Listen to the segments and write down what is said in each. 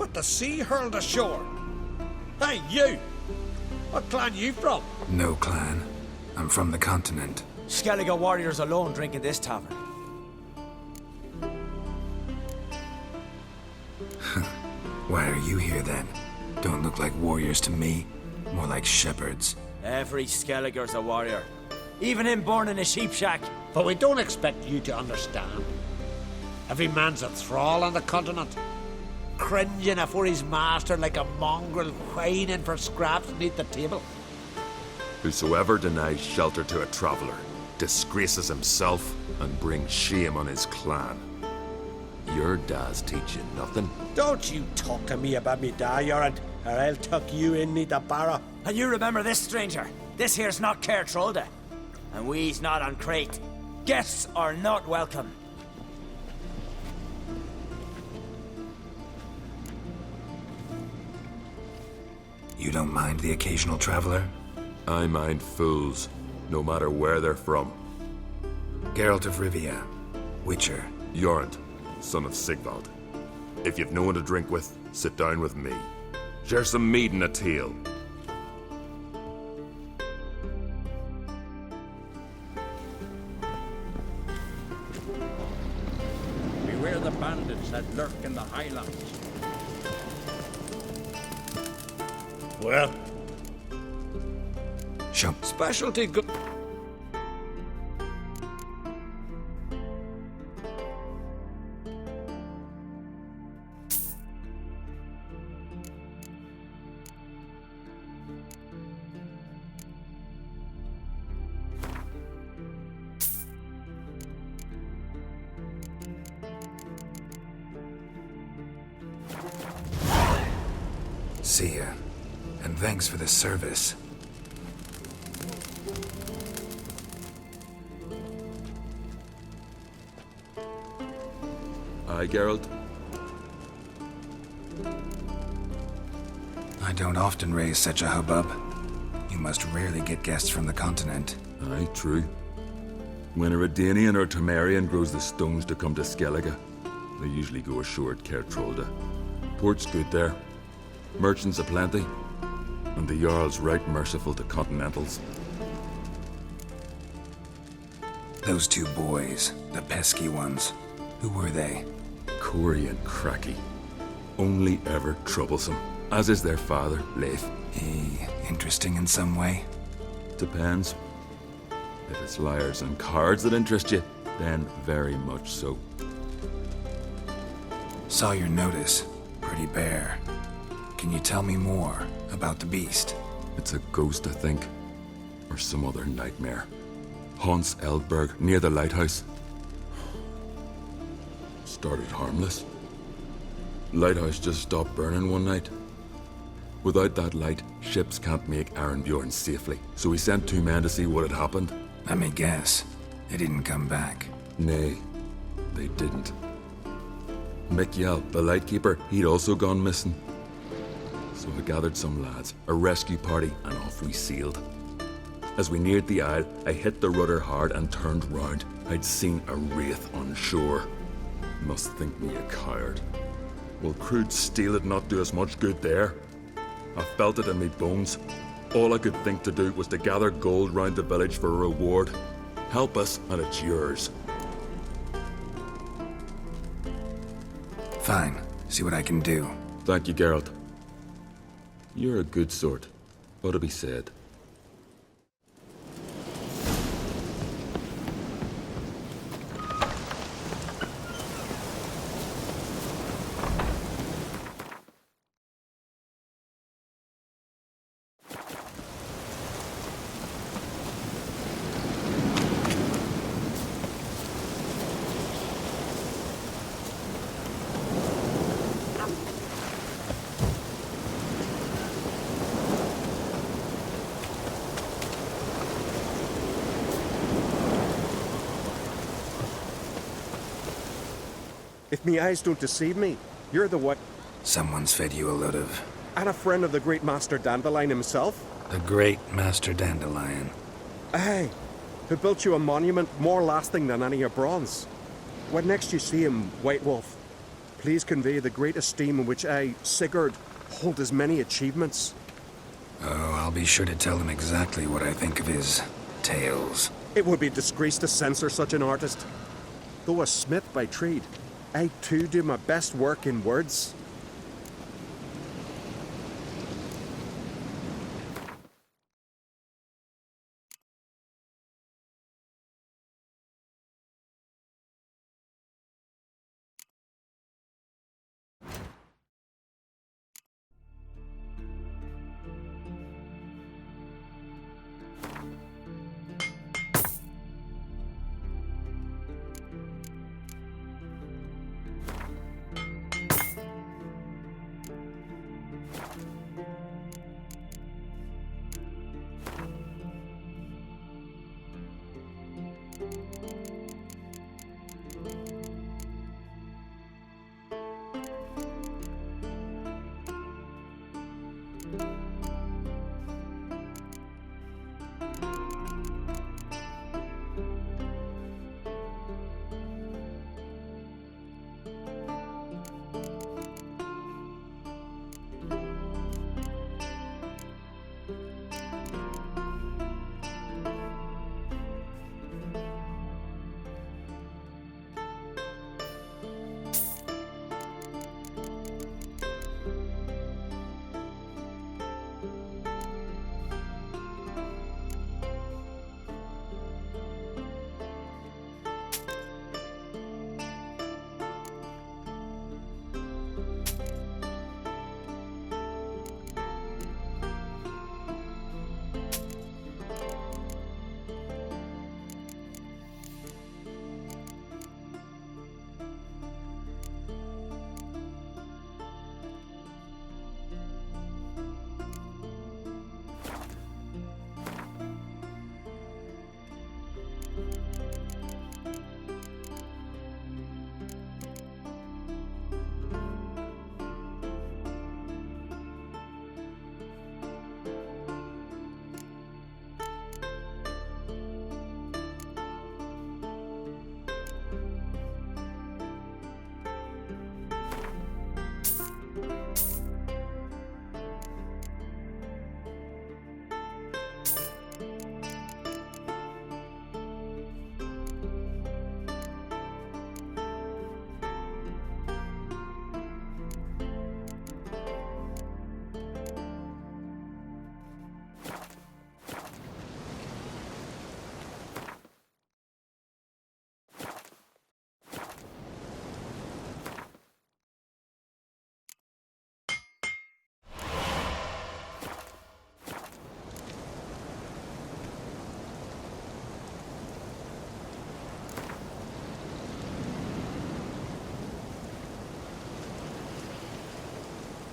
want the sea hurled ashore. Hey, you! What clan you from? No clan. I'm from the continent. Skellige warriors alone drink at this tavern. Why are you here then? Don't look like warriors to me. More like shepherds. Every Skellige's a warrior. Even him born in a sheep shack. But we don't expect you to understand. Every man's a thrall on the continent, cringing afore his master like a mongrel whining for scraps beneath the table. Whosoever denies shelter to a traveller disgraces himself and brings shame on his clan. Your dad's teach you nothing. Don't you talk to me about me da, Yoran, or I'll tuck you in me the barra. And you remember this, stranger. This here's not Caer Trolde. And we's not on Crete. Guests are not welcome. You don't mind the occasional traveler? I mind fools, no matter where they're from. Geralt of Rivia, Witcher. Jorund, son of Sigvald. If you've no one to drink with, sit down with me. Share some mead and a tale. Beware the bandits that lurk in the highlands. Well, Show. specialty good. See ya. And thanks for the service. Aye, Geralt? I don't often raise such a hubbub. You must rarely get guests from the continent. Aye, true. When a Redanian or Temerian grows the stones to come to Skellige, they usually go ashore at Caer Trolde. Port's good there. Merchants aplenty. And the Jarl's right merciful to continentals. Those two boys, the pesky ones, who were they? Corey and Cracky. Only ever troublesome. As is their father, Leif. He interesting in some way? Depends. If it's liars and cards that interest you, then very much so. Saw your notice. Pretty bare. Can you tell me more about the beast? It's a ghost, I think. Or some other nightmare. Haunts Eldberg, near the lighthouse. Started harmless. Lighthouse just stopped burning one night. Without that light, ships can't make Arenbjorn safely. So we sent 2 men to see what had happened. Let me guess. They didn't come back. Nay, they didn't. Mikjal, the lightkeeper, he'd also gone missing. So I gathered some lads, a rescue party, and off we sailed. As we neared the isle, I hit the rudder hard and turned round. I'd seen a wraith on shore. Must think me a coward. Will crude steel had not do us much good there? I felt it in me bones. All I could think to do was to gather gold round the village for a reward. Help us, and it's yours. Fine. See what I can do. Thank you, Geralt. You're a good sort. Ought to be said. If me eyes don't deceive me, you're the one... Someone's fed you a load of... And a friend of the great Master Dandelion himself? The great Master Dandelion. Aye, who built you a monument more lasting than any of bronze. When next you see him, White Wolf, Please convey the great esteem in which I, Sigurd, hold his many achievements. Oh, I'll be sure to tell him exactly what I think of his tales. It would be a disgrace to censor such an artist. Though a smith by trade, I too do my best work in words.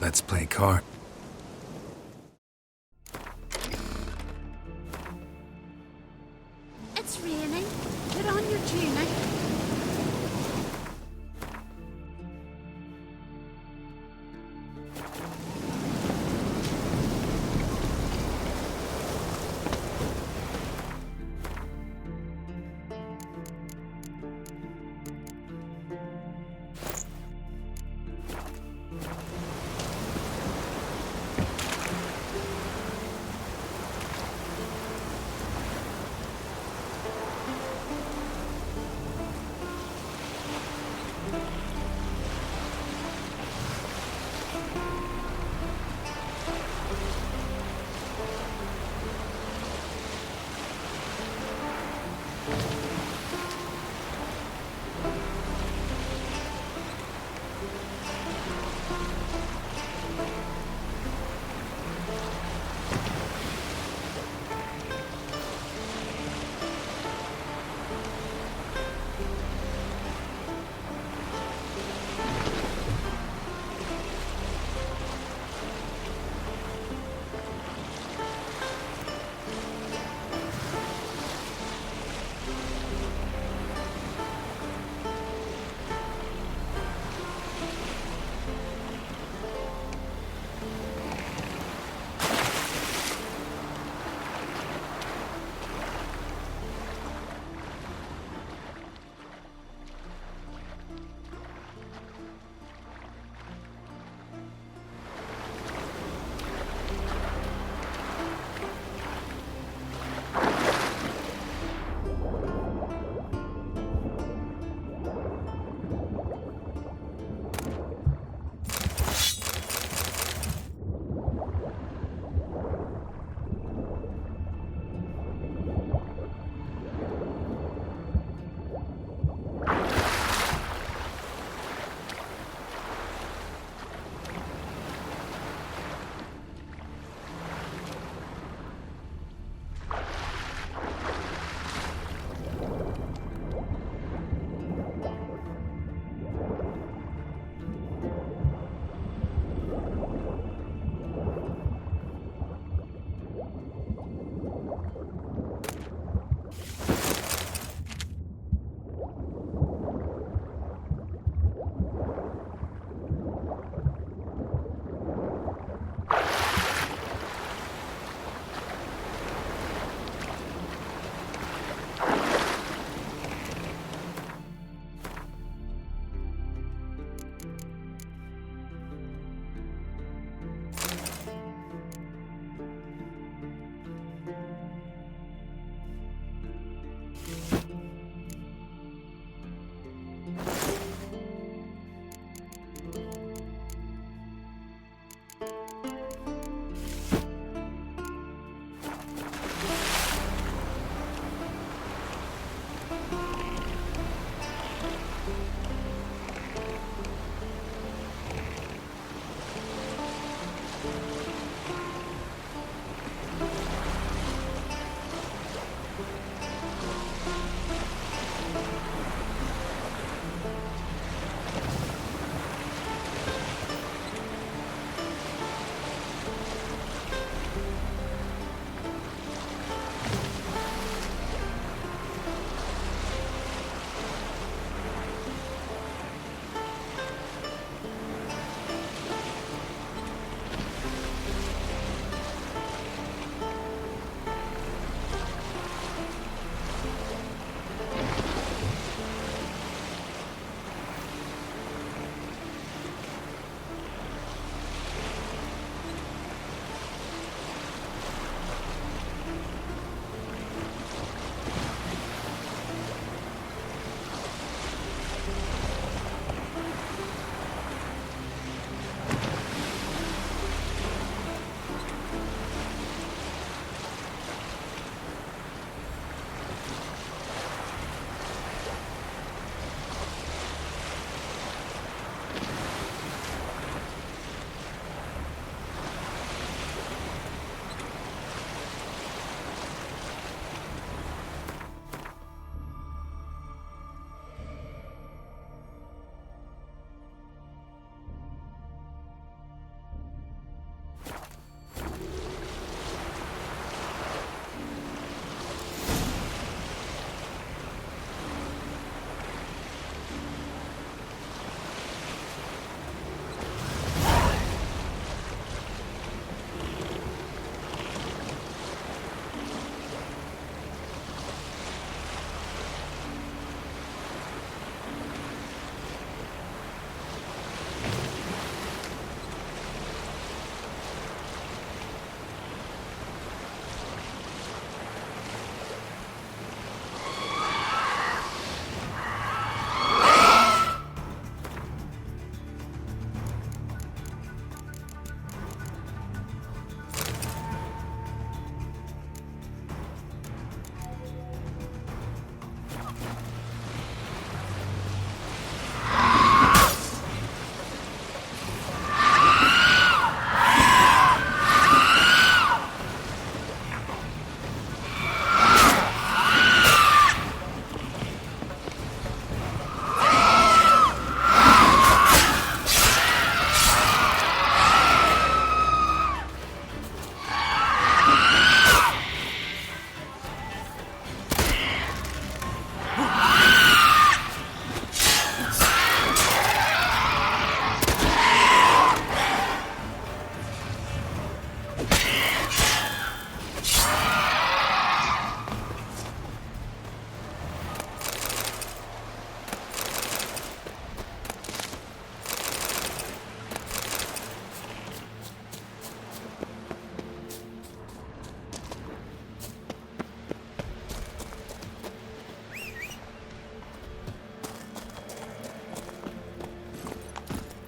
Let's play card. It's raining. Put on your tunic.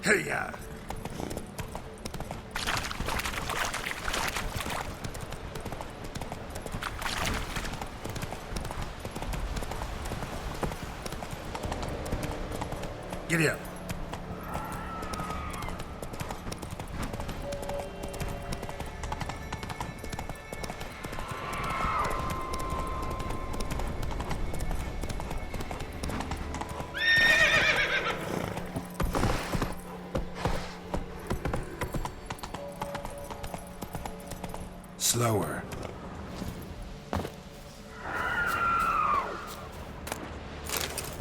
Hey-ya! Giddy up. Slower.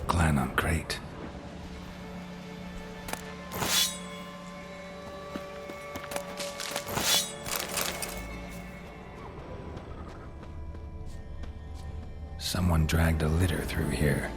Clan on crate. Someone dragged a litter through here.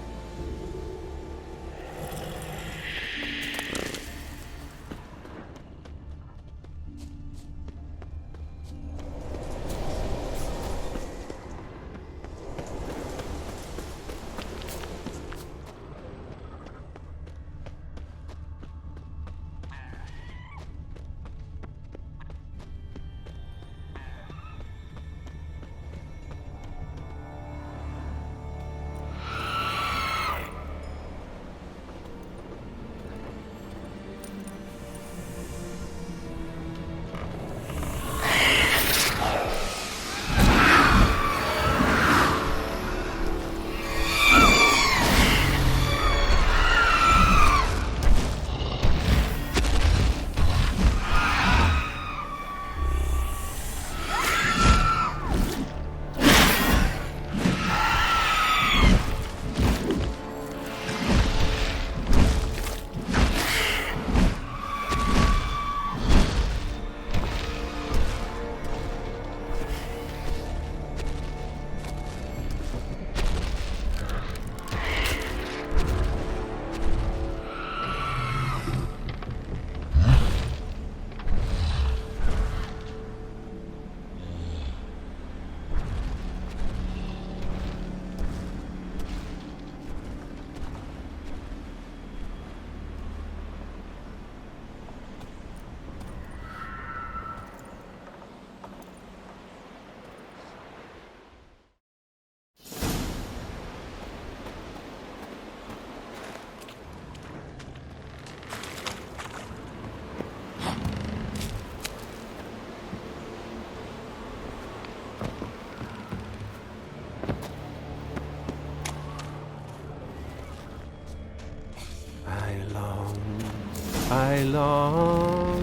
I long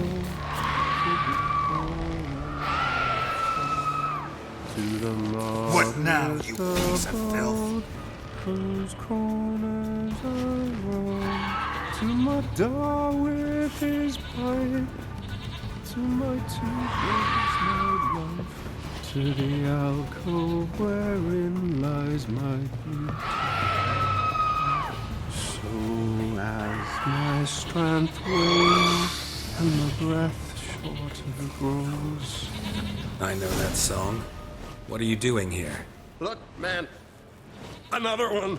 to the What now, you piece of filth? whose corners I roam, to my door with his pipe, to my two days, my life, to the alcove wherein lies my youth. So as my strength wanes and my breath shorter grows. I know that song. What are you doing here? Look, man, another one.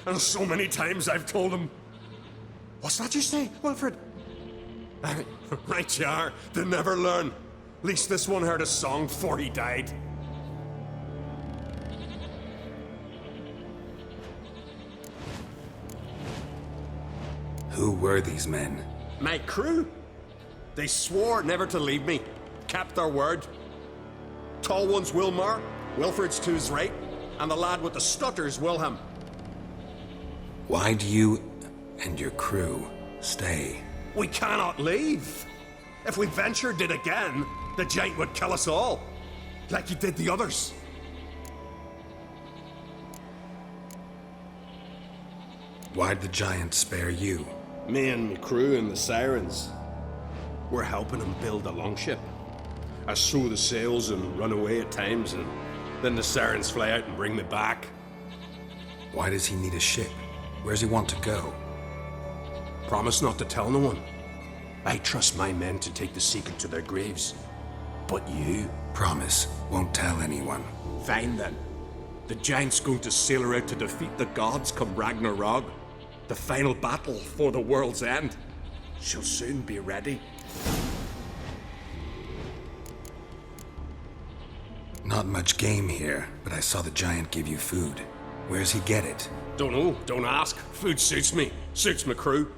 And so many times I've told him. What's that you say, Wilfred? Right you are. They never learn. Least this one heard a song before he died. Who were these men? My crew. They swore never to leave me. Kept their word. Tall one's Wilmar, Wilfred's to his right, and the lad with the stutter's Wilhelm. Why do you and your crew stay? We cannot leave. If we ventured it again, the giant would kill us all, like he did the others. Why'd the giant spare you? Me and my crew and the Sirens, we're helping him build a longship. I sew the sails and run away at times, and then the Sirens fly out and bring me back. Why does he need a ship? Where's he want to go? Promise not to tell no one. I trust my men to take the secret to their graves. But you? Promise, won't tell anyone. Fine then. The giant's going to sail her out to defeat the gods come Ragnarok. The final battle for the world's end. She'll soon be ready. Not much game here, but I saw the giant give you food. Where's he get it? Don't know, don't ask. Food suits me, suits my crew.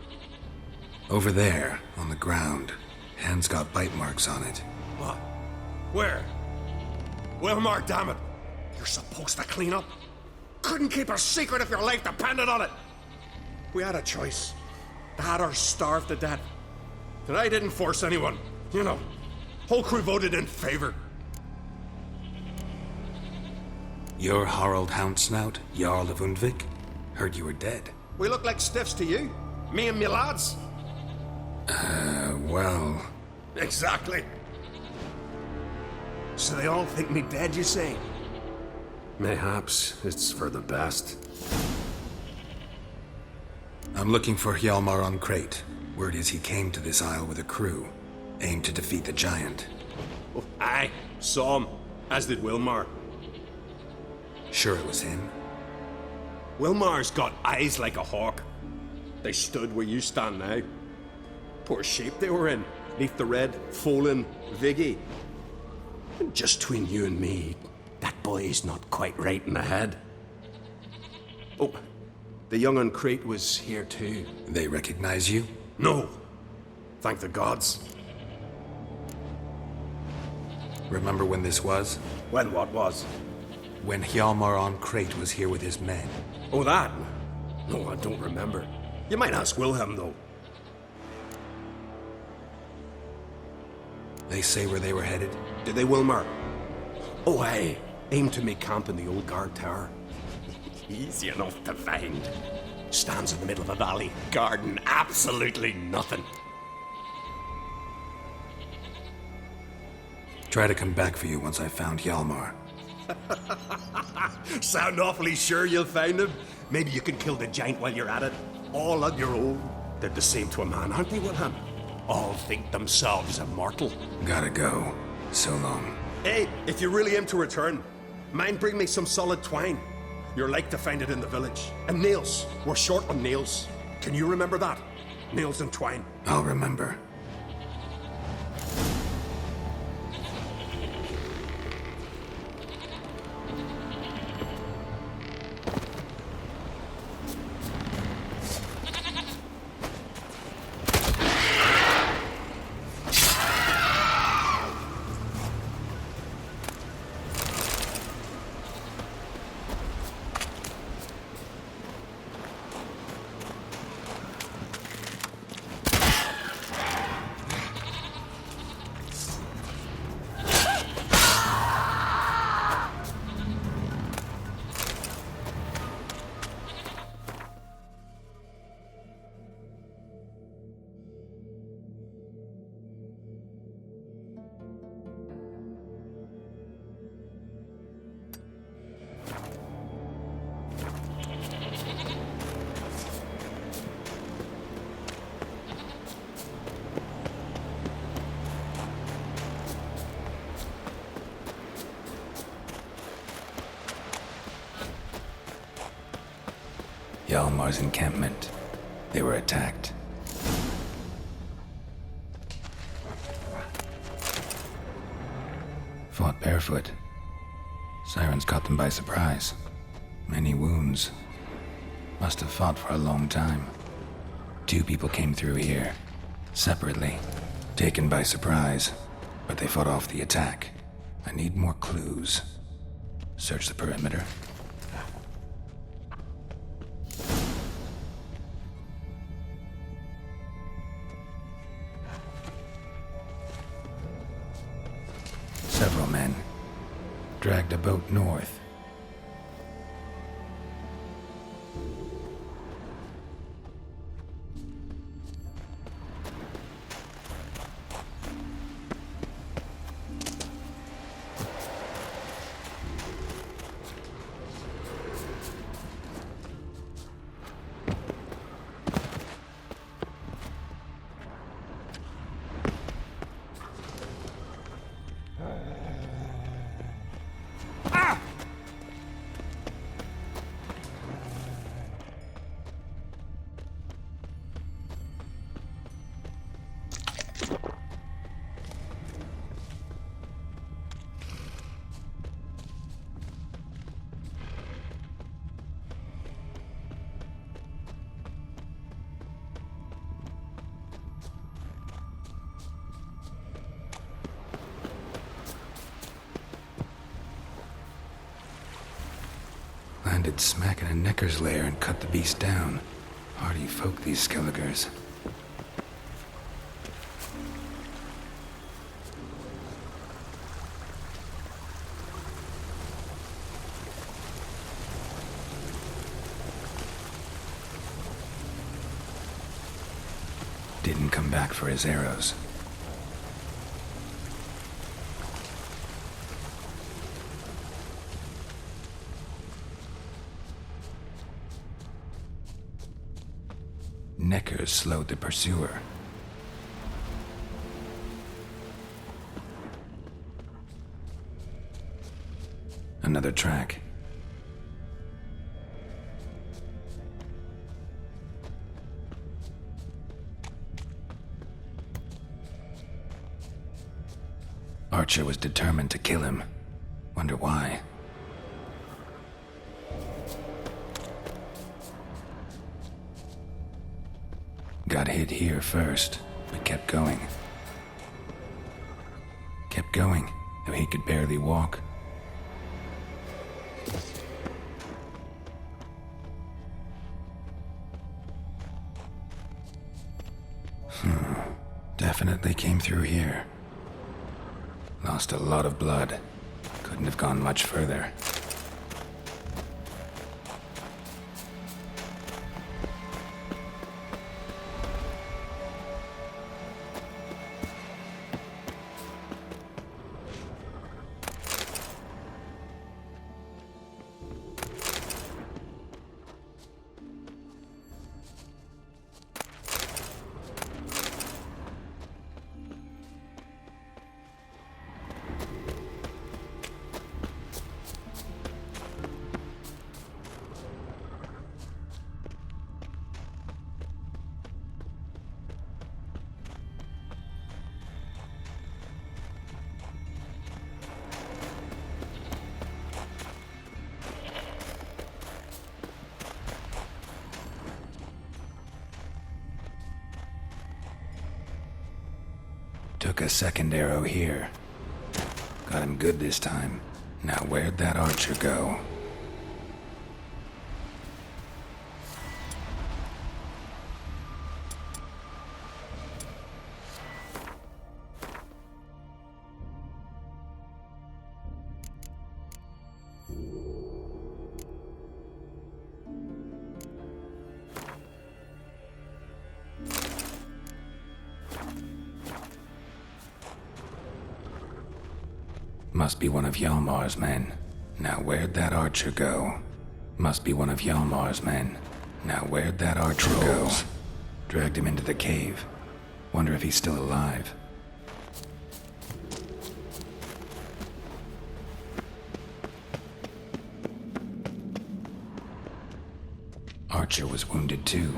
Over there, on the ground. Hand's got bite marks on it. What? Where? Wilmar, damn it. You're supposed to clean up. Couldn't keep a secret if your life depended on it. We had a choice. That or starve to death. And I didn't force anyone. You know, whole crew voted in favor. You're Harald Houndsnout, Jarl of Undvik? Heard you were dead. We look like stiffs to you. Me and me lads. Well... Exactly. So they all think me dead, you say? Mayhaps it's for the best. I'm looking for Hjalmar on Crate. Word is he came to this isle with a crew. Aimed to defeat the giant. Oh, aye, saw him. As did Wilmar. Sure it was him? Wilmar's got eyes like a hawk. They stood where you stand now. Poor shape they were in, neath the red, Folin, Viggy. And just between you and me, that boy's not quite right in the head. Oh, the young on Crate was here too. They recognize you? No. Thank the gods. Remember when this was? When what was? When Hjalmar on Crate was here with his men. Oh, that? No, I don't remember. You might ask Wilhelm, though. They say where they were headed? Did they, Wilmar? Oh, aye. Aim to make camp in the old guard tower. Easy enough to find. Stands in the middle of a valley, guarding absolutely nothing. Try to come back for you once I've found Hjalmar. Sound awfully sure you'll find him? Maybe you can kill the giant while you're at it. All on your own. They're the same to a man, aren't they, Wilhelm? All think themselves immortal. Gotta go. So long. Hey, if you really aim to return, mind bring me some solid twine. You're like to find it in the village. And nails. We're short on nails. Can you remember that? Nails and twine. I'll remember. Hjalmar's encampment. They were attacked. Fought barefoot. Sirens caught them by surprise. Many wounds. Must have fought for a long time. 2 people came through here. Separately. Taken by surprise. But they fought off the attack. I need more clues. Search the perimeter. Several men dragged a boat north. landed smack in a necker's lair and cut the beast down. Hardy folk, these Skelligers. Didn't come back for his arrows. Neckers slowed the pursuer. Another track. Archer was determined to kill him. Wonder why. Got hit here first, but kept going. Kept going, though he could barely walk. Definitely came through here. Lost a lot of blood. Couldn't have gone much further. Took a second arrow here. Got him good this time. Now where'd that archer go? Must be one of Hjalmar's men. Now where'd that archer go? Must be one of Hjalmar's men. Now where'd that archer go? Dragged him into the cave. Wonder if he's still alive. Archer was wounded too.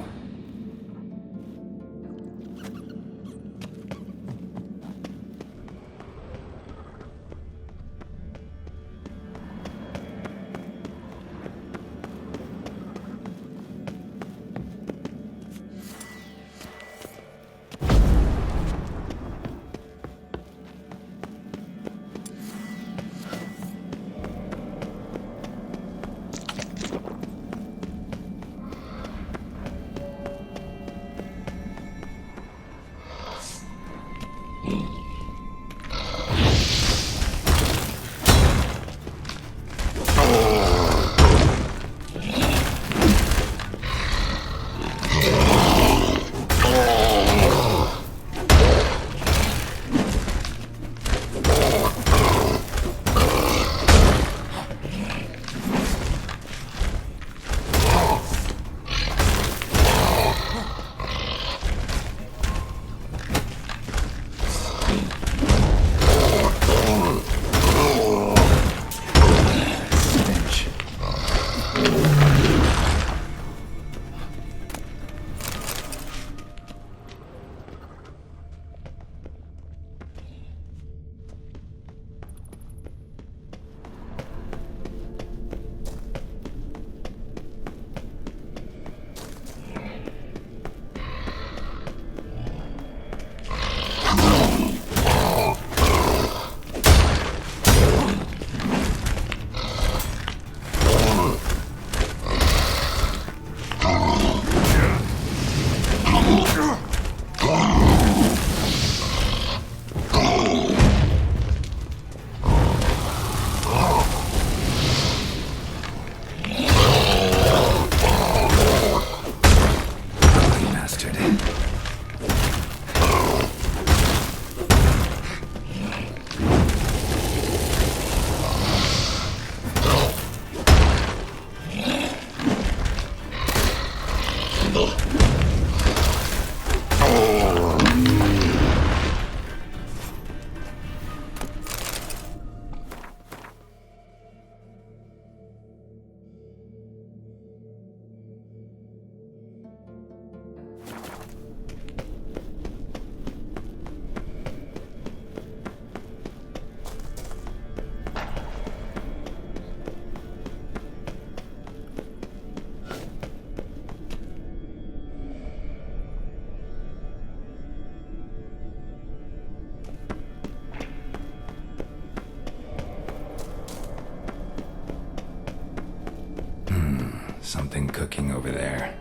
Something cooking over there.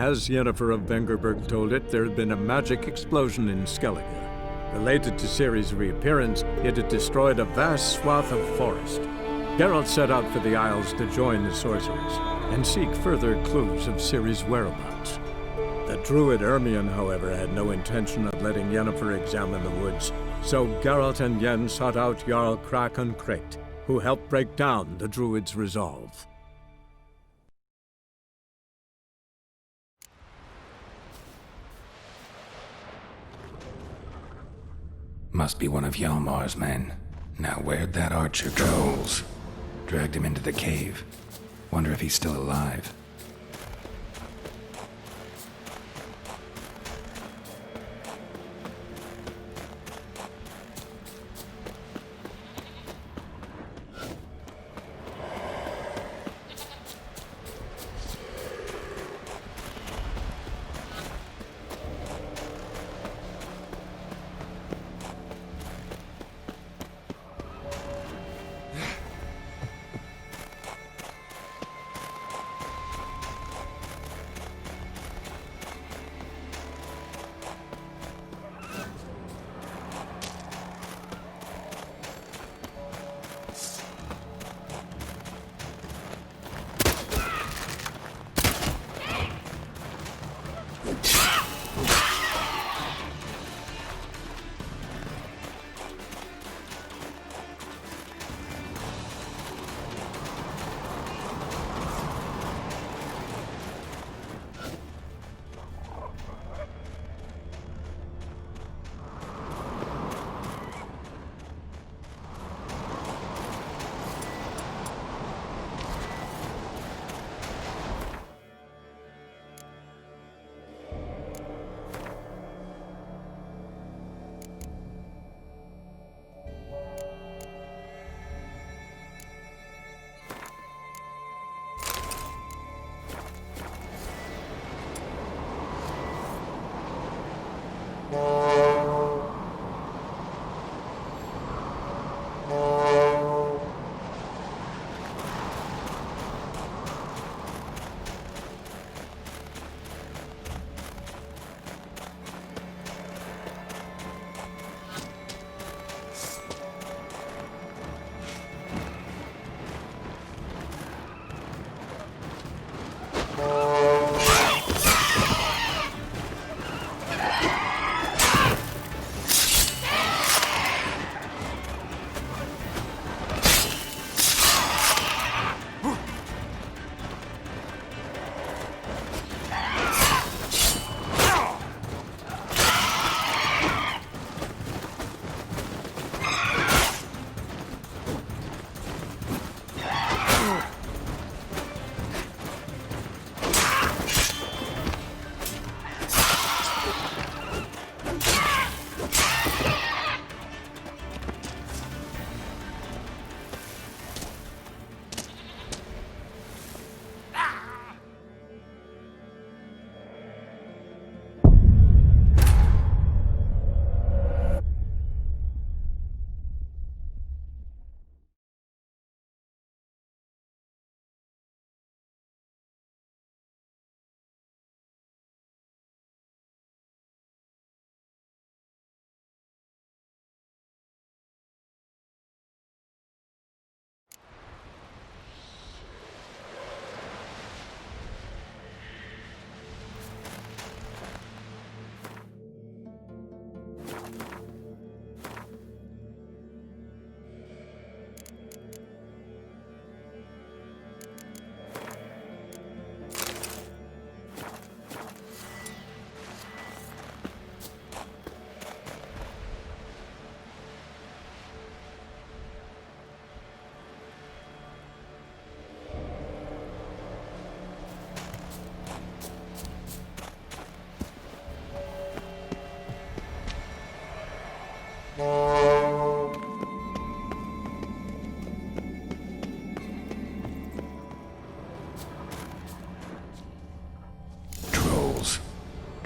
As Yennefer of Vengerberg told it, there had been a magic explosion in Skellige. Related to Ciri's reappearance, it had destroyed a vast swath of forest. Geralt set out for the Isles to join the sorcerers and seek further clues of Ciri's whereabouts. The druid Ermion, however, had no intention of letting Yennefer examine the woods, so Geralt and Yen sought out Jarl Krakon Krayt, who helped break down the druid's resolve. Must be one of Hjalmar's men. Now where'd that archer go? Trolls. Dragged him into the cave. Wonder if he's still alive.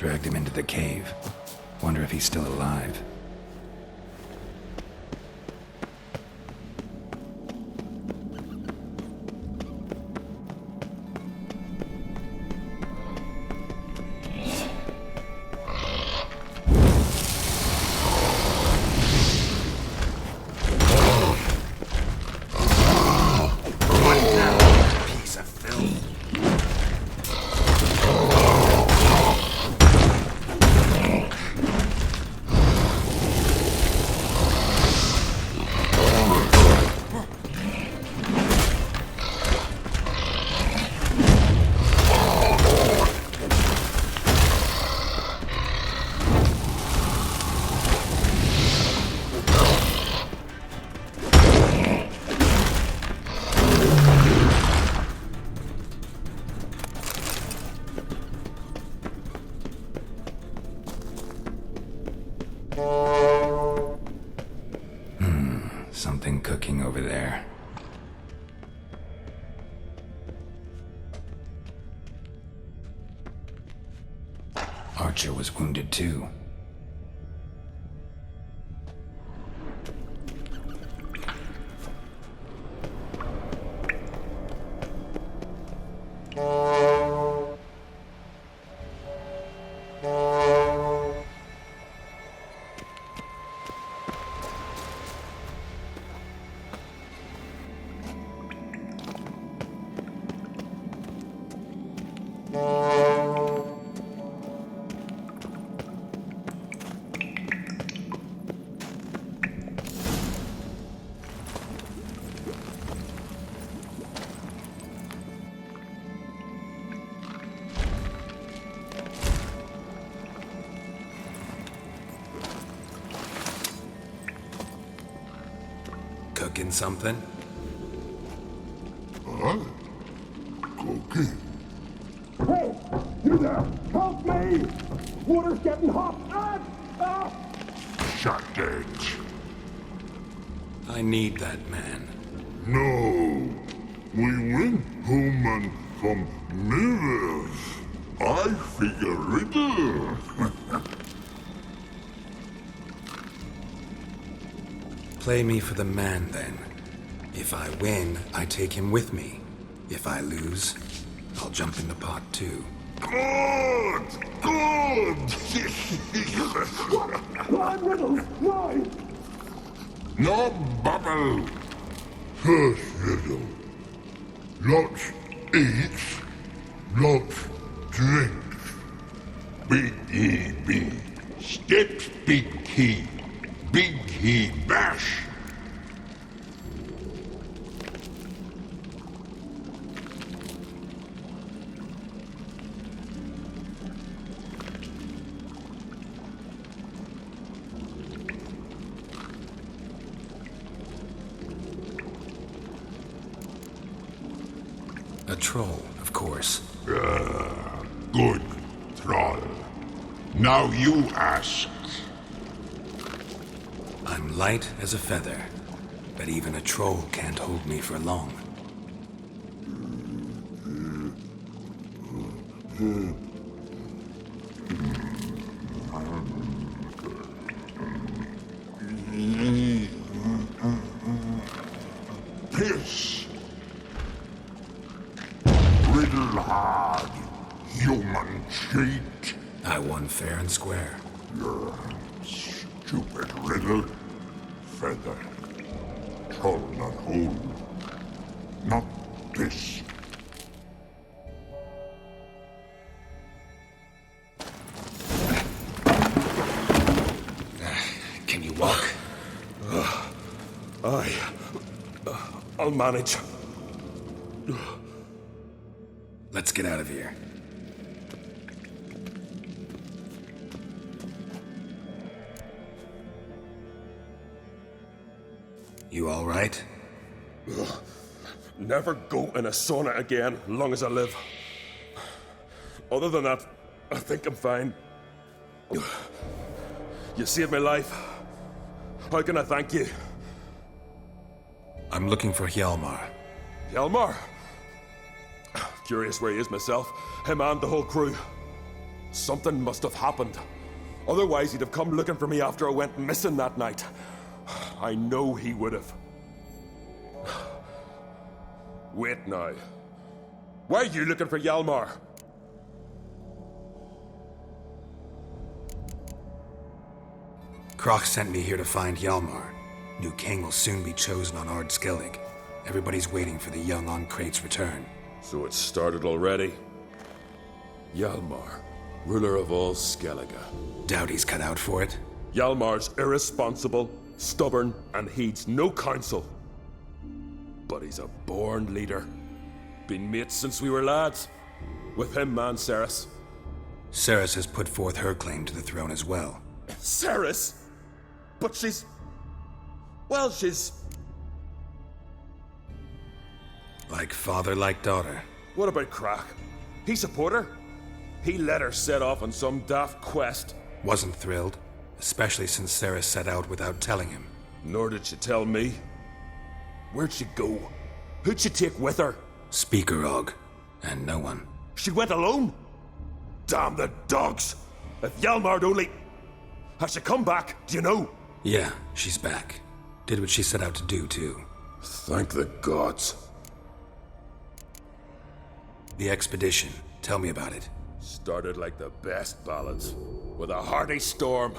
Dragged him into the cave. Wonder if he's still alive. Piece of filth. Something cooking over there. Archer was wounded too. Cooking something? Huh? Cooking? Hey! You there! Help me! Water's getting hot! Shut it. I need that man. No. We went home and from mirrors. I figure riddle. Play me for the man, then. If I win, I take him with me. If I lose, I'll jump in the pot, too. Good! Good! Blind riddles! No! No bubble! First riddle. Lots eats, lots drinks. B-E-B. Steps big key. Big key bash. A troll, of course. Good, troll. Now you ask. I'm light as a feather, but even a troll can't hold me for long. Piss. Riddle hard. Human cheat. I won fair and square. Stupid riddle. Feather. Troll not hold. Not piss. Can you walk? I'll manage. Let's get out of here. You all right? Never go in a sauna again, long as I live. Other than that, I think I'm fine. You saved my life. How can I thank you? I'm looking for Hjalmar. Hjalmar? Curious where he is myself. Him and the whole crew. Something must have happened. Otherwise, he'd have come looking for me after I went missing that night. I know he would have. Wait now. Why are you looking for Hjalmar? Kroch sent me here to find Hjalmar. New king will soon be chosen on Ard Skellig. Everybody's waiting for the young Ancrate's return. So it's started already. Hjalmar, ruler of all Skellige. Doubt he's cut out for it. Hjalmar's irresponsible, stubborn, and heeds no counsel. But he's a born leader. Been mates since we were lads. With him, man, Ceres. Ceres has put forth her claim to the throne as well. Ceres? But she's... Well, she's... Like father, like daughter. What about Kroch? He support her? He let her set off on some daft quest. Wasn't thrilled, especially since Ceres set out without telling him. Nor did she tell me. Where'd she go? Who'd she take with her? Speaker Og, and no one. She went alone? Damn the dogs! If Hjalmar'd only... Has she come back? Do you know? Yeah, she's back. Did what she set out to do, too. Thank the gods. The expedition. Tell me about it. Started like the best ballads. With a hearty storm.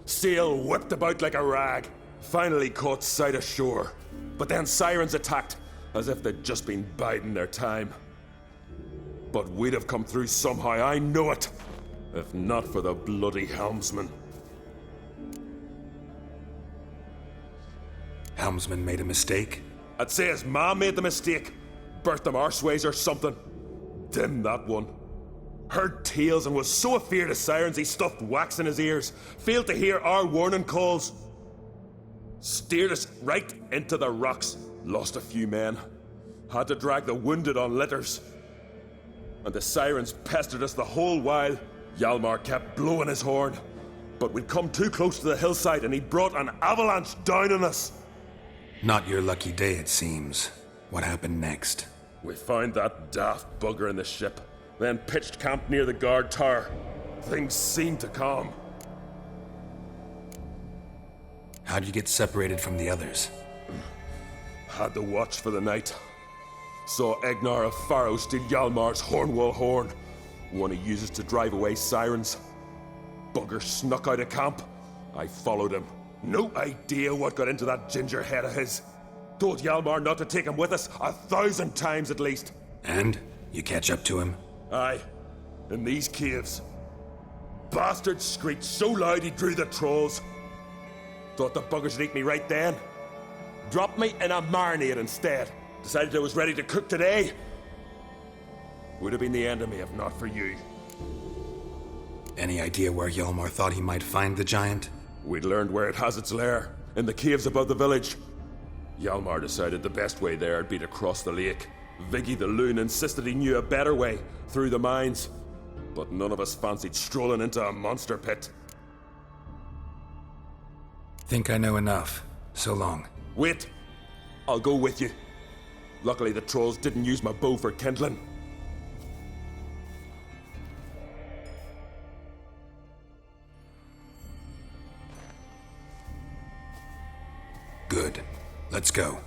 Sail whipped about like a rag. Finally caught sight of shore. But then sirens attacked, as if they'd just been biding their time. But we'd have come through somehow, I know it. If not for the bloody helmsman. Helmsman made a mistake? I'd say his ma made the mistake. Birthed them arseways or something. Dim that one. Heard tales and was so afeard of sirens he stuffed wax in his ears. Failed to hear our warning calls. Steered us right into the rocks. Lost a few men. Had to drag the wounded on litters. And the sirens pestered us the whole while. Hjalmar kept blowing his horn. But we'd come too close to the hillside and he brought an avalanche down on us. Not your lucky day, it seems. What happened next? We found that daft bugger in the ship, then pitched camp near the guard tower. Things seemed to calm. How'd you get separated from the others? Had to watch for the night. Saw Egnar of Faro steal Hjalmar's Hornwall horn, one he uses to drive away sirens. Bugger snuck out of camp. I followed him. No idea what got into that ginger head of his. Told Hjalmar not to take him with us 1,000 times at least. And? You catch up to him? Aye. In these caves. Bastard screeched so loud he drew the trolls. Thought the buggers would eat me right then. Dropped me in a marinade instead. Decided I was ready to cook today. Would have been the end of me if not for you. Any idea where Hjalmar thought he might find the giant? We'd learned where it has its lair, in the caves above the village. Hjalmar decided the best way there would be to cross the lake. Viggy the loon insisted he knew a better way, through the mines. But none of us fancied strolling into a monster pit. Think I know enough. So long. Wait! I'll go with you. Luckily the trolls didn't use my bow for kindling. Good. Let's go.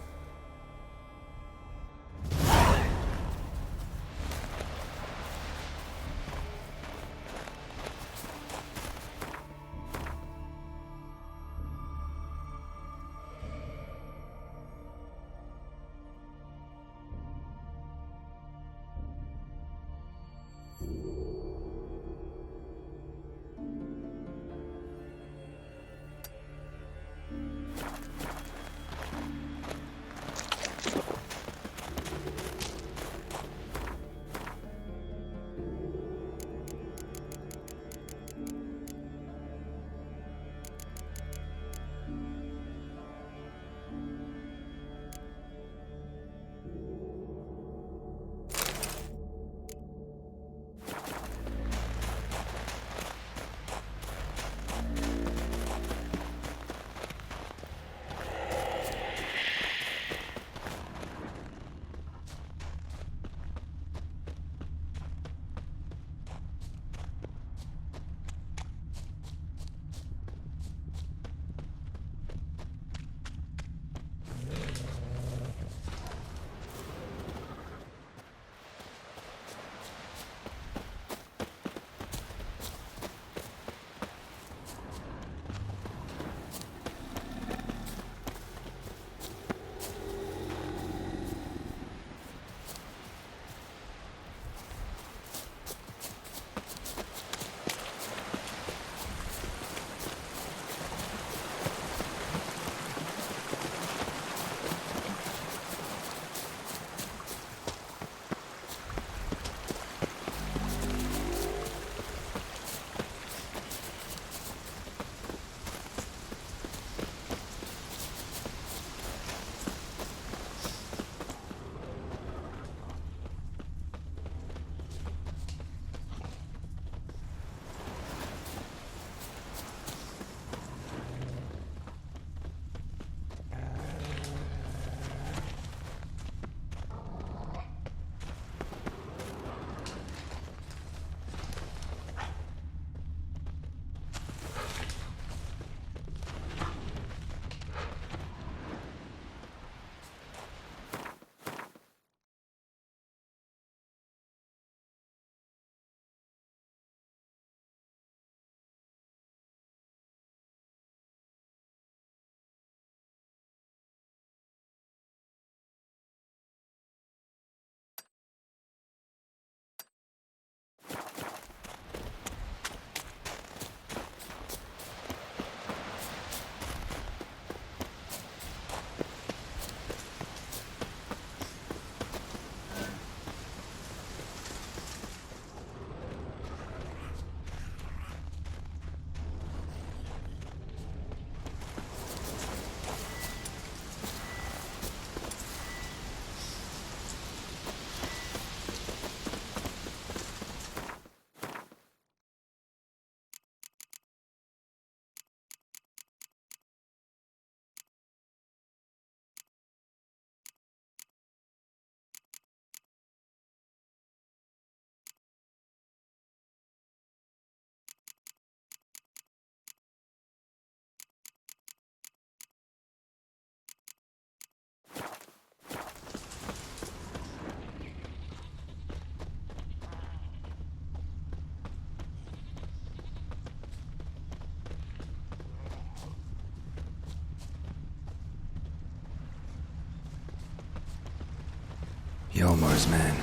Wilmar's man.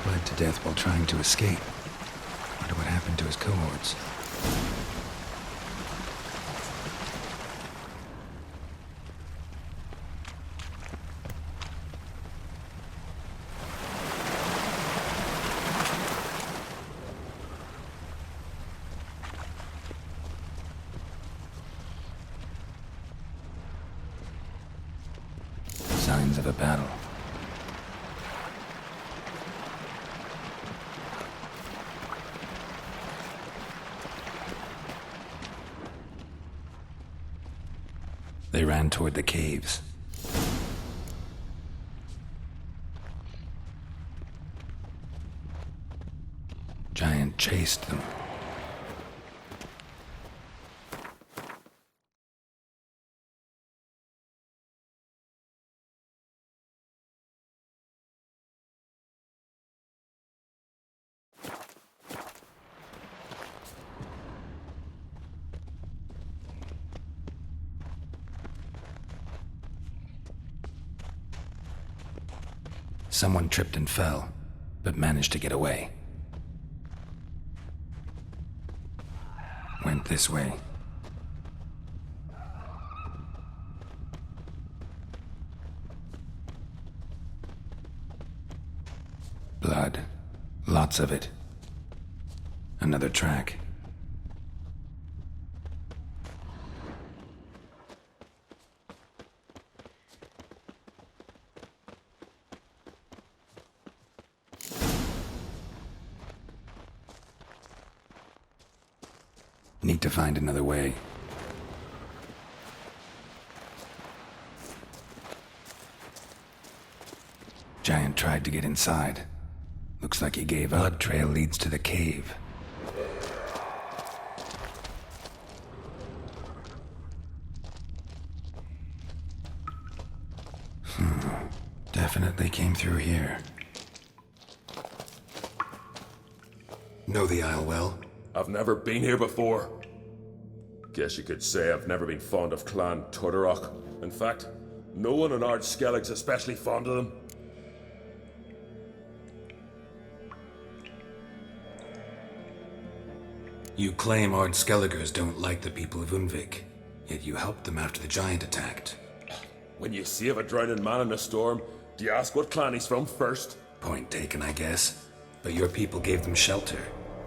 Bled to death while trying to escape. Wonder what happened to his cohorts. Signs of a battle. They ran toward the caves. Giant chased them. Someone tripped and fell, but managed to get away. Went this way. Blood. Lots of it. Another track. Need to find another way. Giant tried to get inside. Looks like he gave up. Blood trail leads to the cave. Definitely came through here. Know the Isle well? I've never been here before. Guess you could say I've never been fond of Clan Tudorok. In fact, no one in Ard Skellig's especially fond of them. You claim Ard Skelligers don't like the people of Unvik, yet you helped them after the giant attacked. When you save a drowning man in a storm, do you ask what clan he's from first? Point taken, I guess. But your people gave them shelter,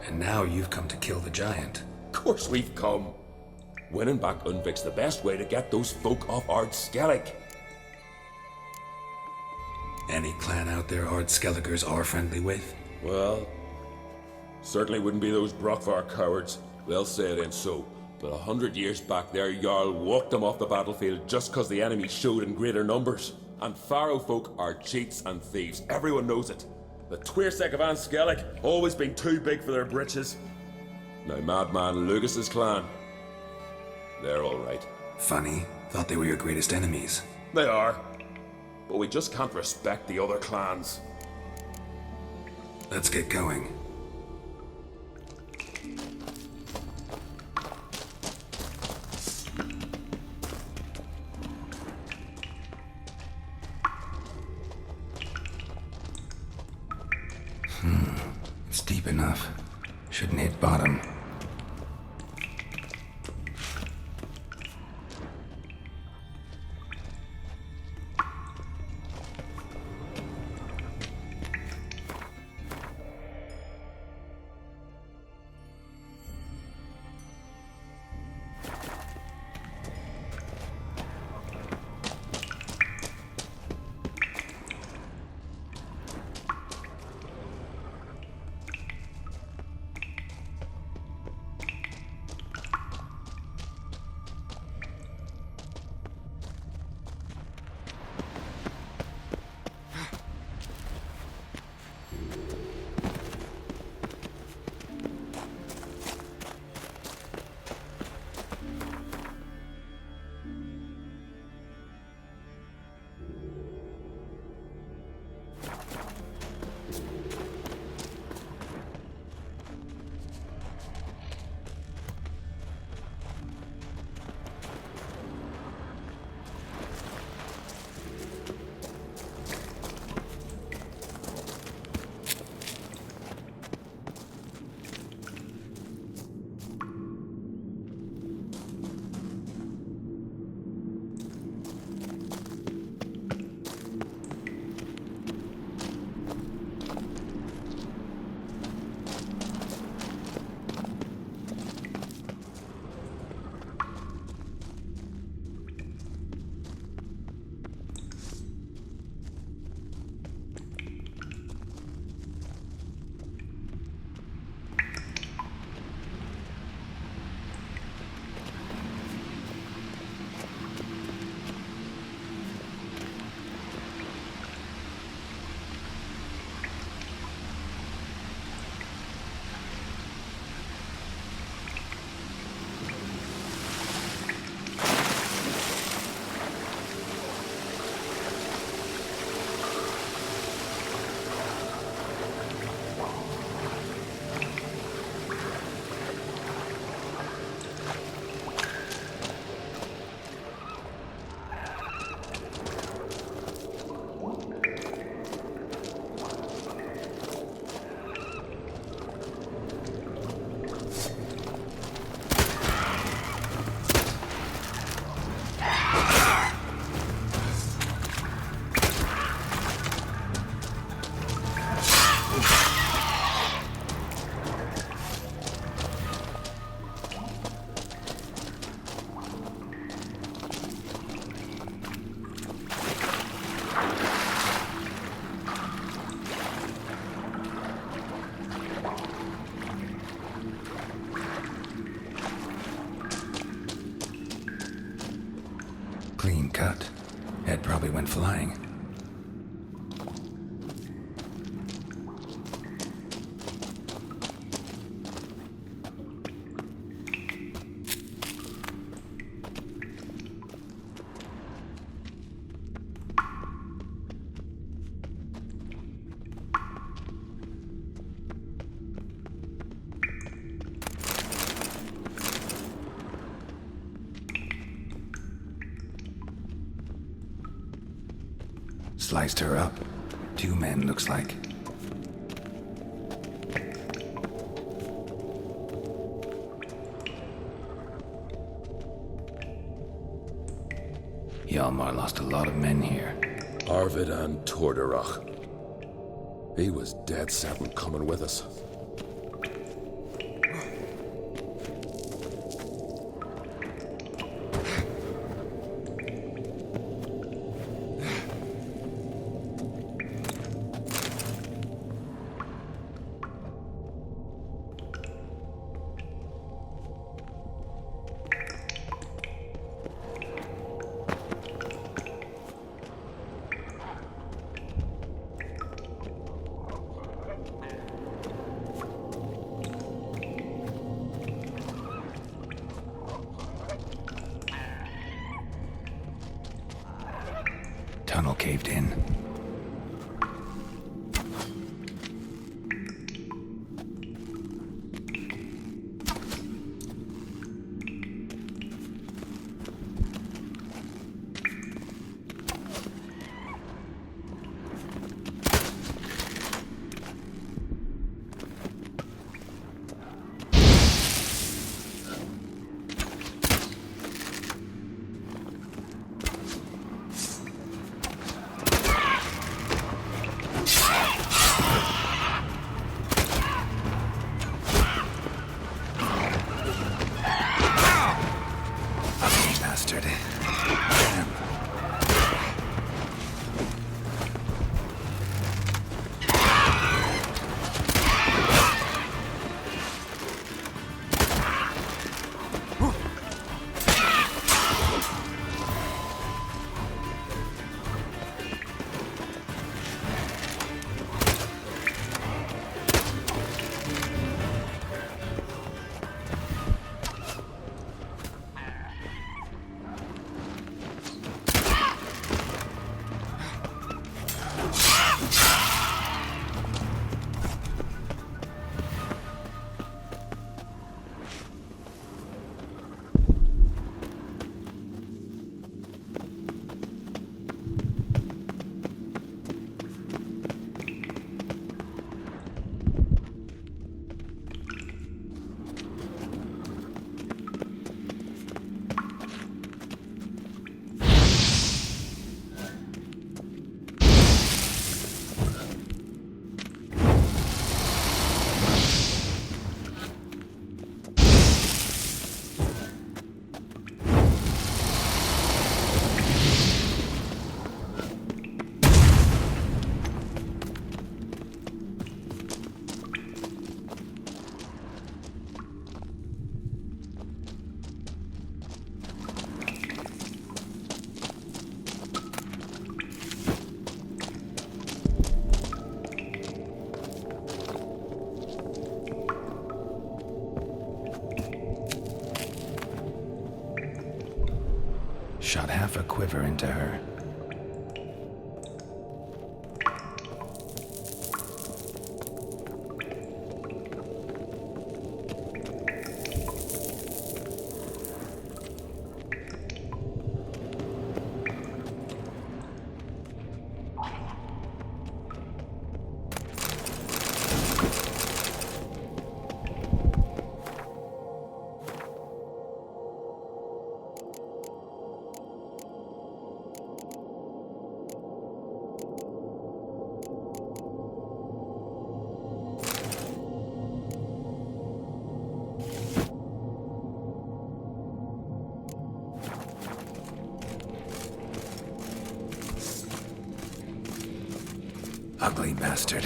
and now you've come to kill the giant. Of course we've come. Winning back Unvik's the best way to get those folk off Ard Skellig. Any clan out there Ard Skelligers are friendly with? Well, certainly wouldn't be those Brockvar cowards. They'll say it ain't so. But 100 years back, their Jarl walked them off the battlefield just because the enemy showed in greater numbers. And Pharaoh folk are cheats and thieves. Everyone knows it. The Twirsec of An Skellig always been too big for their britches. Now Madman Lucas's clan, they're all right. Funny. Thought they were your greatest enemies. They are. But we just can't respect the other clans. Let's get going. It's deep enough. Shouldn't hit bottom. Head probably went flying. Sliced her up. 2 men, looks like. Hjalmar lost a lot of men here. Arvid and Torderach. He was dead set on coming with us. Tunnel caved in. Bastard. Damn. Shot half a quiver into her. Ugly bastard.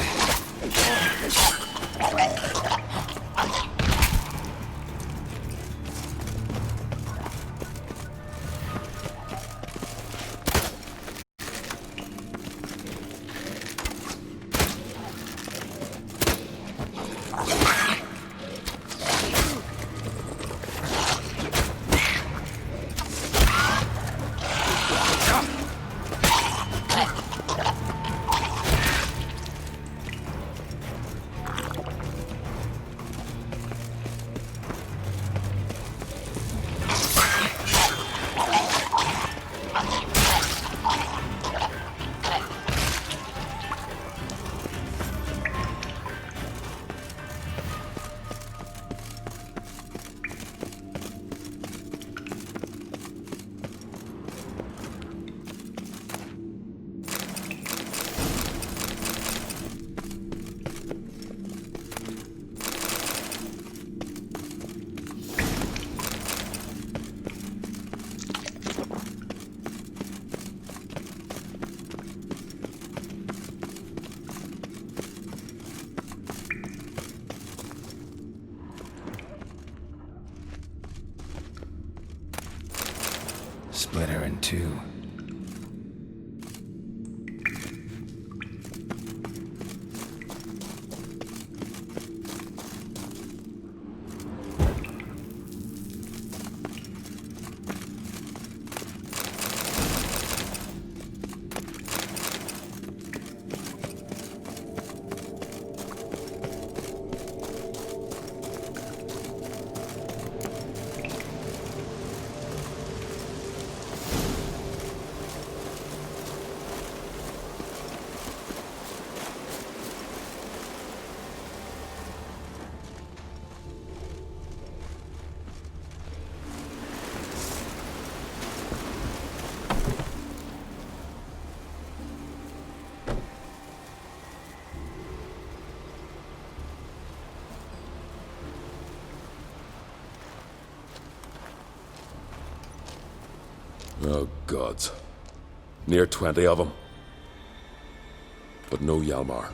split her in two. Oh, gods. Near 20 of them. But no Yalmar.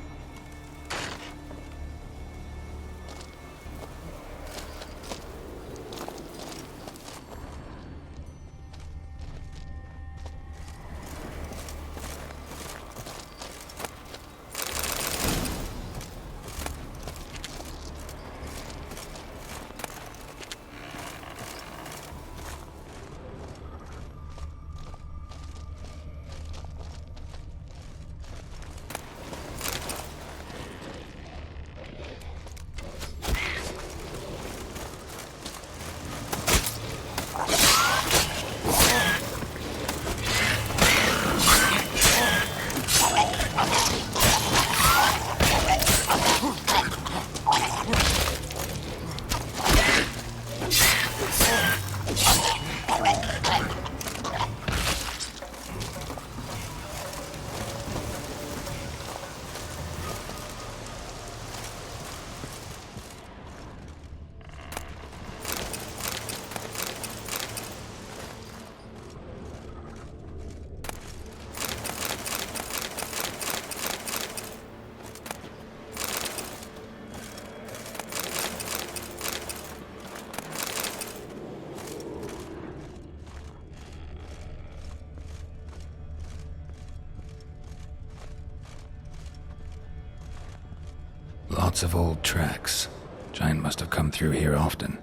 Lots of old tracks. Giant must have come through here often.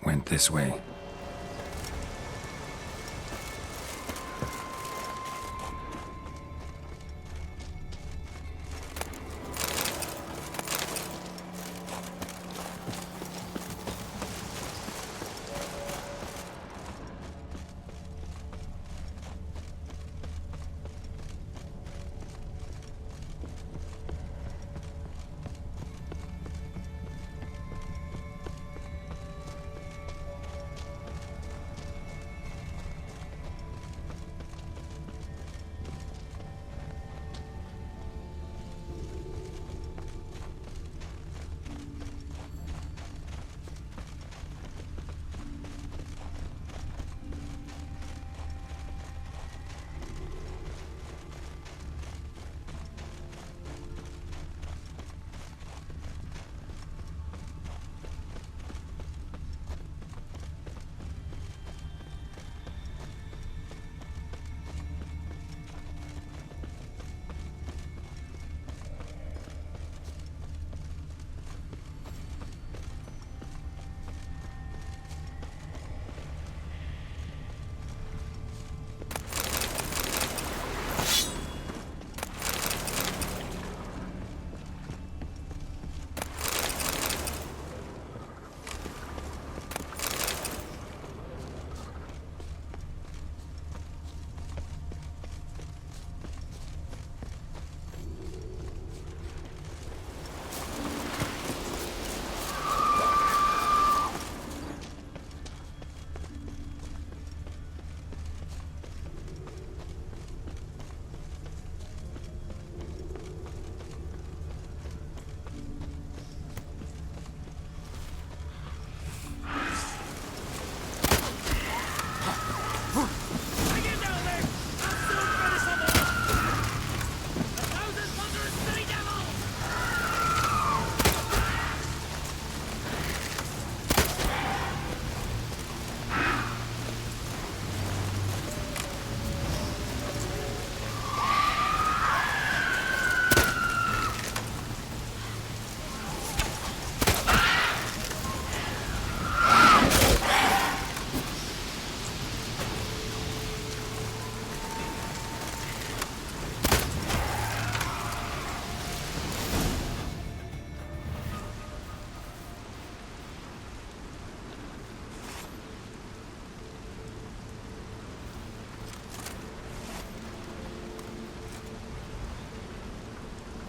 Went this way.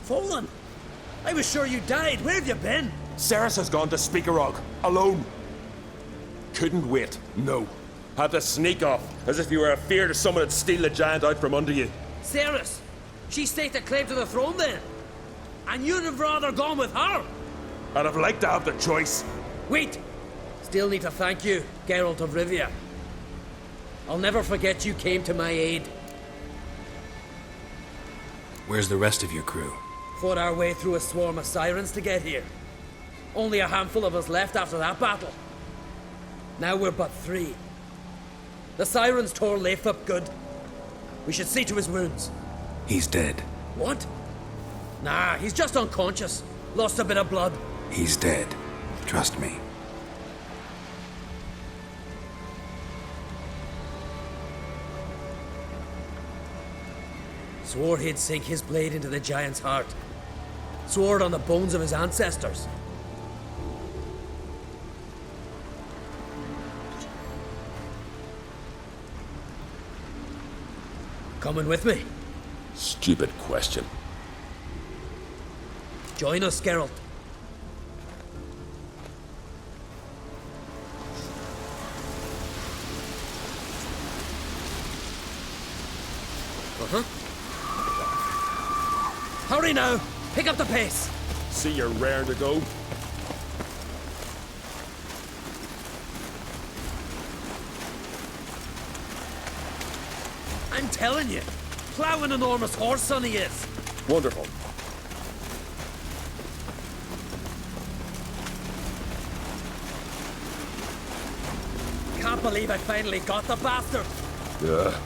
Fallen? I was sure you died. Where have you been? Ceres has gone to Speakerog, alone. Couldn't wait, no. Had to sneak off, as if you were afeard of someone would steal the giant out from under you. Ceres? She staked a claim to the throne then? And you'd have rather gone with her? I'd have liked to have the choice. Wait! Still need to thank you, Geralt of Rivia. I'll never forget you came to my aid. Where's the rest of your crew? Fought our way through a swarm of sirens to get here. Only a handful of us left after that battle. Now we're but 3. The sirens tore Leif up good. We should see to his wounds. He's dead. What? Nah, he's just unconscious. Lost a bit of blood. He's dead. Trust me. Swore he'd sink his blade into the giant's heart. Swore it on the bones of his ancestors. Coming with me? Stupid question. Join us, Geralt. Hurry now! Pick up the pace! See you're raring to go. I'm telling you, plough an enormous horse, son he is. Wonderful. Can't believe I finally got the bastard. Yeah.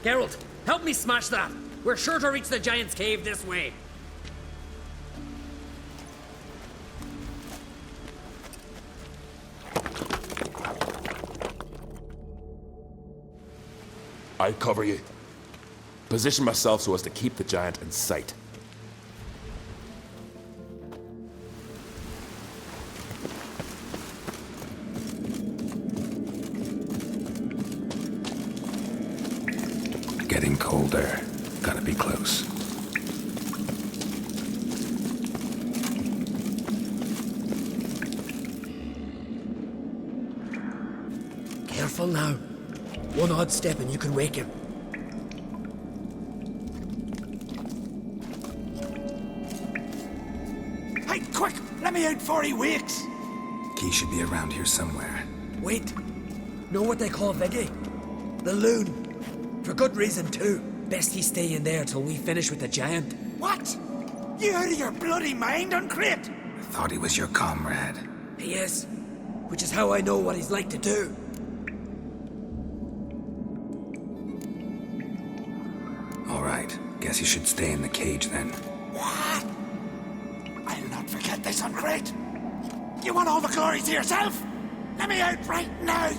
Geralt, help me smash that. We're sure to reach the giant's cave this way. I cover you. Position myself so as to keep the giant in sight. Getting colder. Gotta be close. Careful now. One odd step and you can wake him. Hey, quick! Let me out before he wakes! Key should be around here somewhere. Wait. Know what they call Viggy? The loon. For good reason, too. Best he stay in there till we finish with the giant. What? You out of your bloody mind, Uncrate? I thought he was your comrade. He is. Which is how I know what he's like to do. All right. Guess you should stay in the cage then. What? I'll not forget this, Uncrate. You want all the glory to yourself? Let me out right now!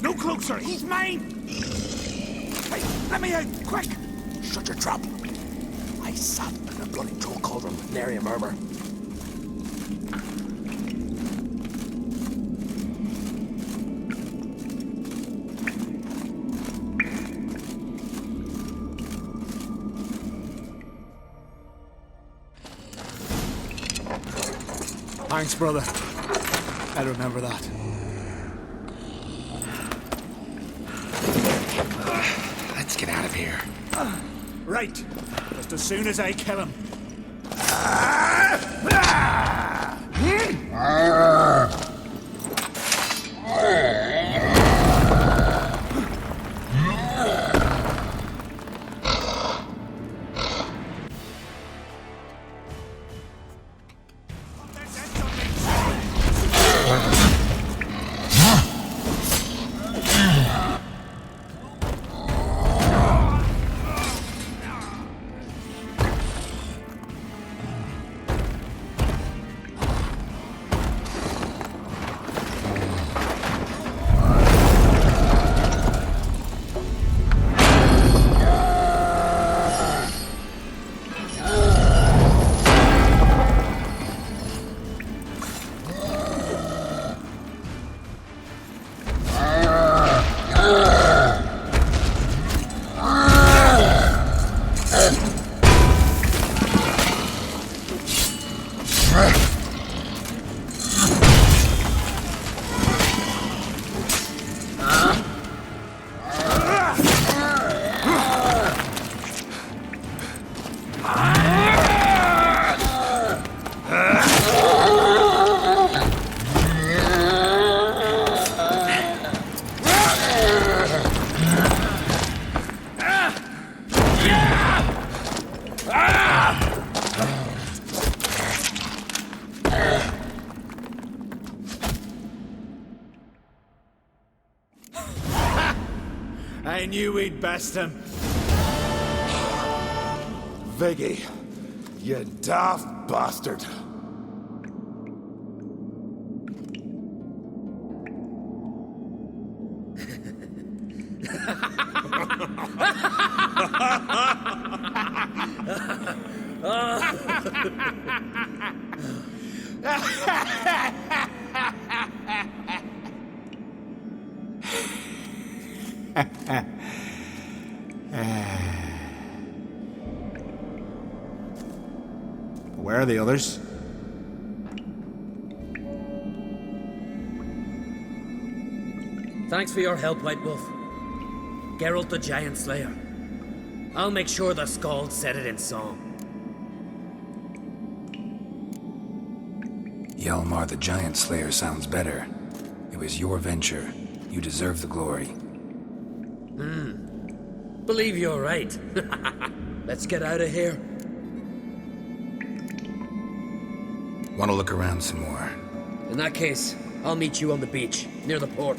No closer, he's mine! Hey, let me out, quick! Shut your trap! I sat in a bloody coal cauldron with nary a murmur. Thanks, brother. I'll remember that. Let's get out of here. Right. Just as soon as I kill him. I knew we'd best him. Viggy, you daft bastard. Where are the others? Thanks for your help, White Wolf. Geralt the Giant Slayer. I'll make sure the Scald said it in song. Hjalmar the Giant Slayer sounds better. It was your venture. You deserve the glory. Believe you're right. Let's get out of here. Want to look around some more? In that case, I'll meet you on the beach, near the port.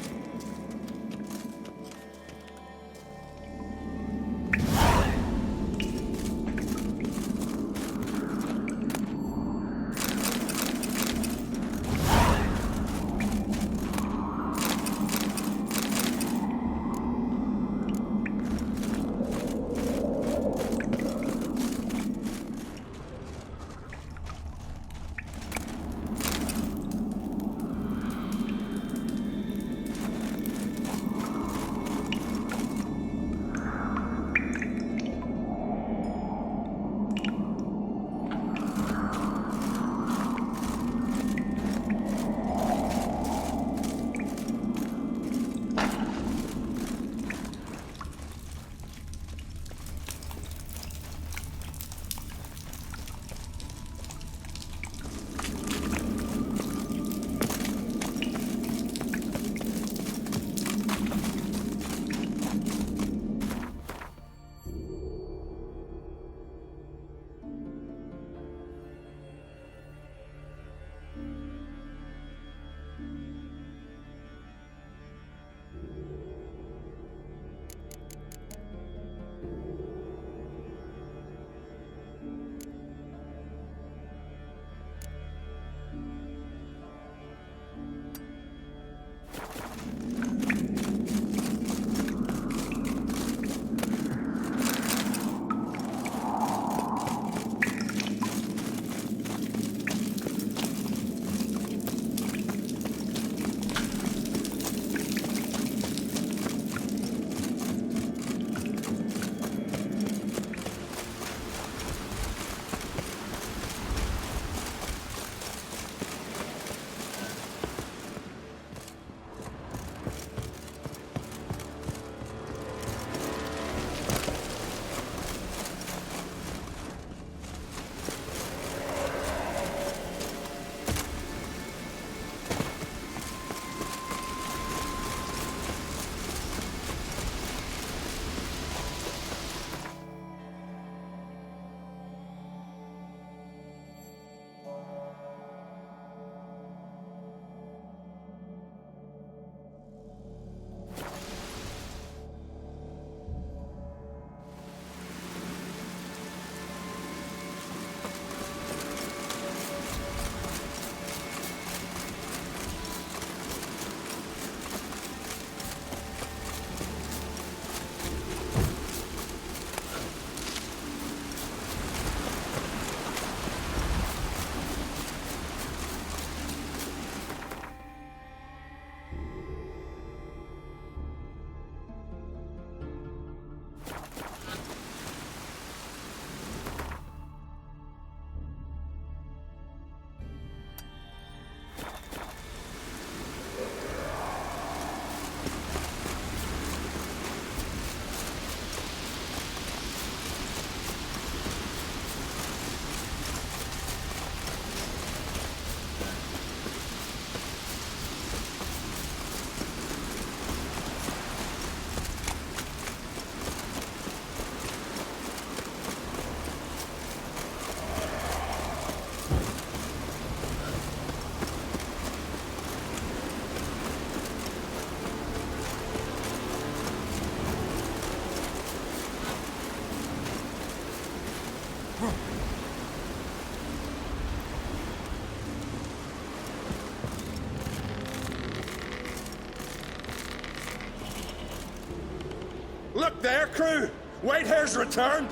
there, crew! Whitehair's returned!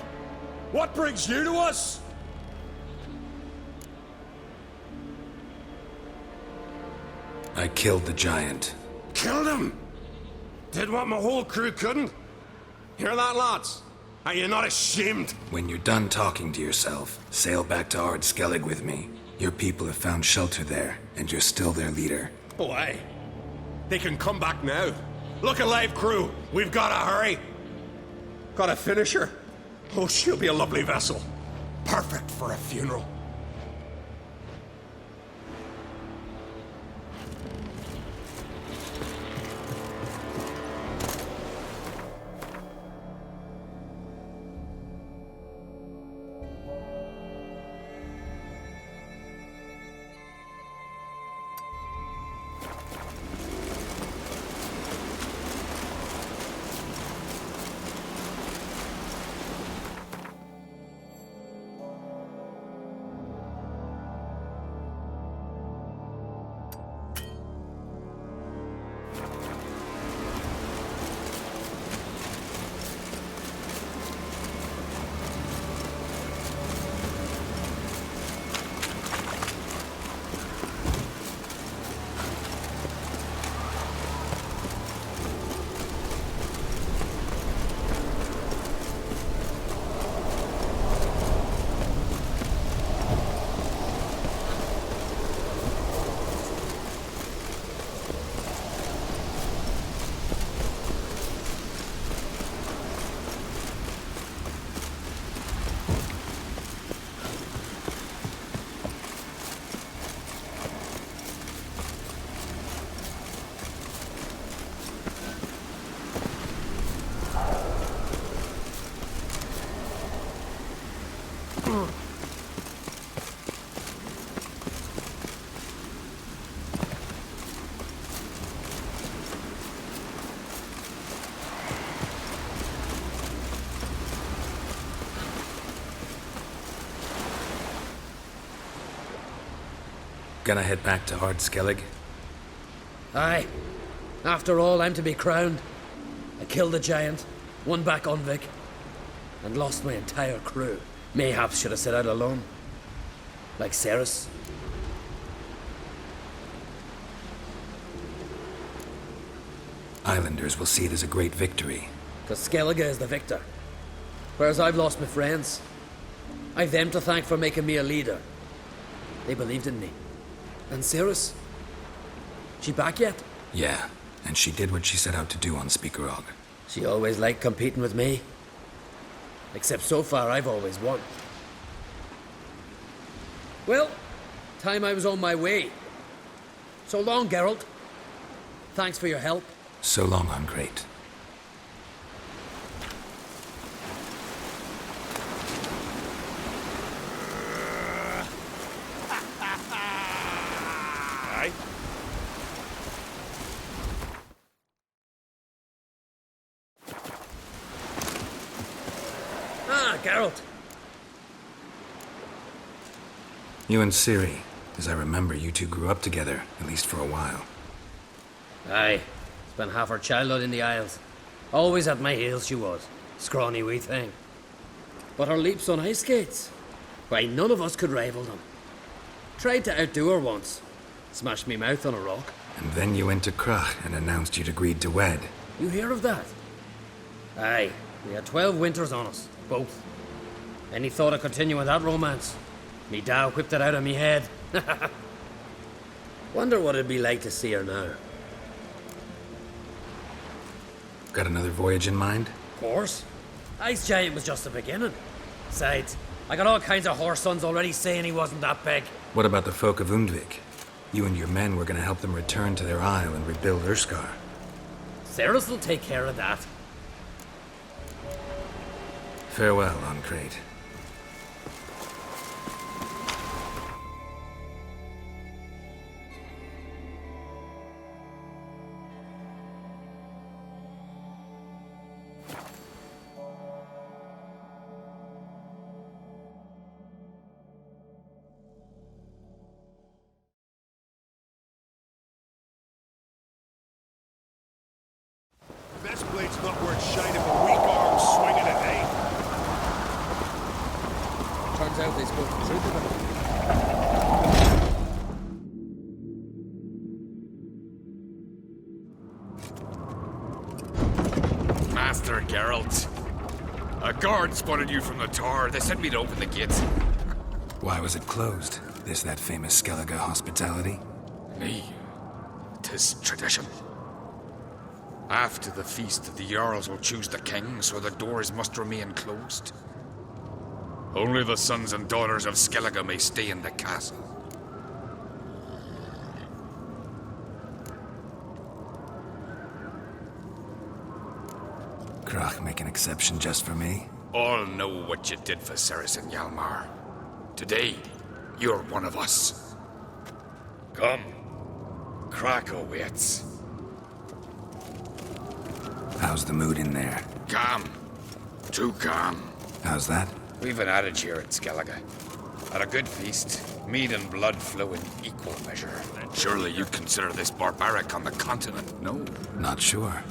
What brings you to us? I killed the giant. Killed him! Did what my whole crew couldn't? Hear that, lads? Are you not ashamed? When you're done talking to yourself, sail back to Ard Skellig with me. Your people have found shelter there, and you're still their leader. Oh, aye. They can come back now. Look alive, crew. We've got to hurry. Got a finisher? Oh, she'll be a lovely vessel. Perfect for a funeral. Gonna head back to Ard Skellig? Aye. After all, I'm to be crowned. I killed the giant, won back Unvik, and lost my entire crew. Mayhaps should have set out alone. Like Ceres. Islanders will see it as a great victory. Because Skellige is the victor. Whereas I've lost my friends. I've them to thank for making me a leader. They believed in me. And Ceres? She back yet? Yeah, and she did what she set out to do on Speakerog. She always liked competing with me. Except so far, I've always won. Well, time I was on my way. So long, Geralt. Thanks for your help. So long, Ungreat. Aye? Ah, Geralt. You and Ciri, as I remember, you two grew up together, at least for a while. Aye. Spent half her childhood in the Isles. Always at my heels she was. Scrawny wee thing. But her leaps on ice skates, why, none of us could rival them. Tried to outdo her once. Smashed me mouth on a rock. And then you went to Krach and announced you'd agreed to wed. You hear of that? Aye. We had 12 winters on us, both. Any thought of continuing that romance? Me Dow whipped it out of me head. Wonder what it'd be like to see her now. Got another voyage in mind? Of course. Ice Giant was just the beginning. Besides, I got all kinds of horse sons already saying he wasn't that big. What about the folk of Undvik? You and your men were gonna help them return to their isle and rebuild Urskar. Ceres will take care of that. Farewell, Ungreat. This blade's not worth shining, but we are. Master Geralt. A guard spotted you from the tower. They sent me to open the gates. Why was it closed? That famous Skellige hospitality? Me? 'Tis tradition. After the feast, the Jarls will choose the king, so the doors must remain closed. Only the sons and daughters of Skellige may stay in the castle. Krach make an exception just for me? All know what you did for Ceres and Hjalmar. Today, you're one of us. Come. Krach awaits. How's the mood in there? Calm. Too calm. How's that? We've an adage here at Skellige. At a good feast, mead and blood flow in equal measure. Surely you consider this barbaric on the continent, no? Not sure.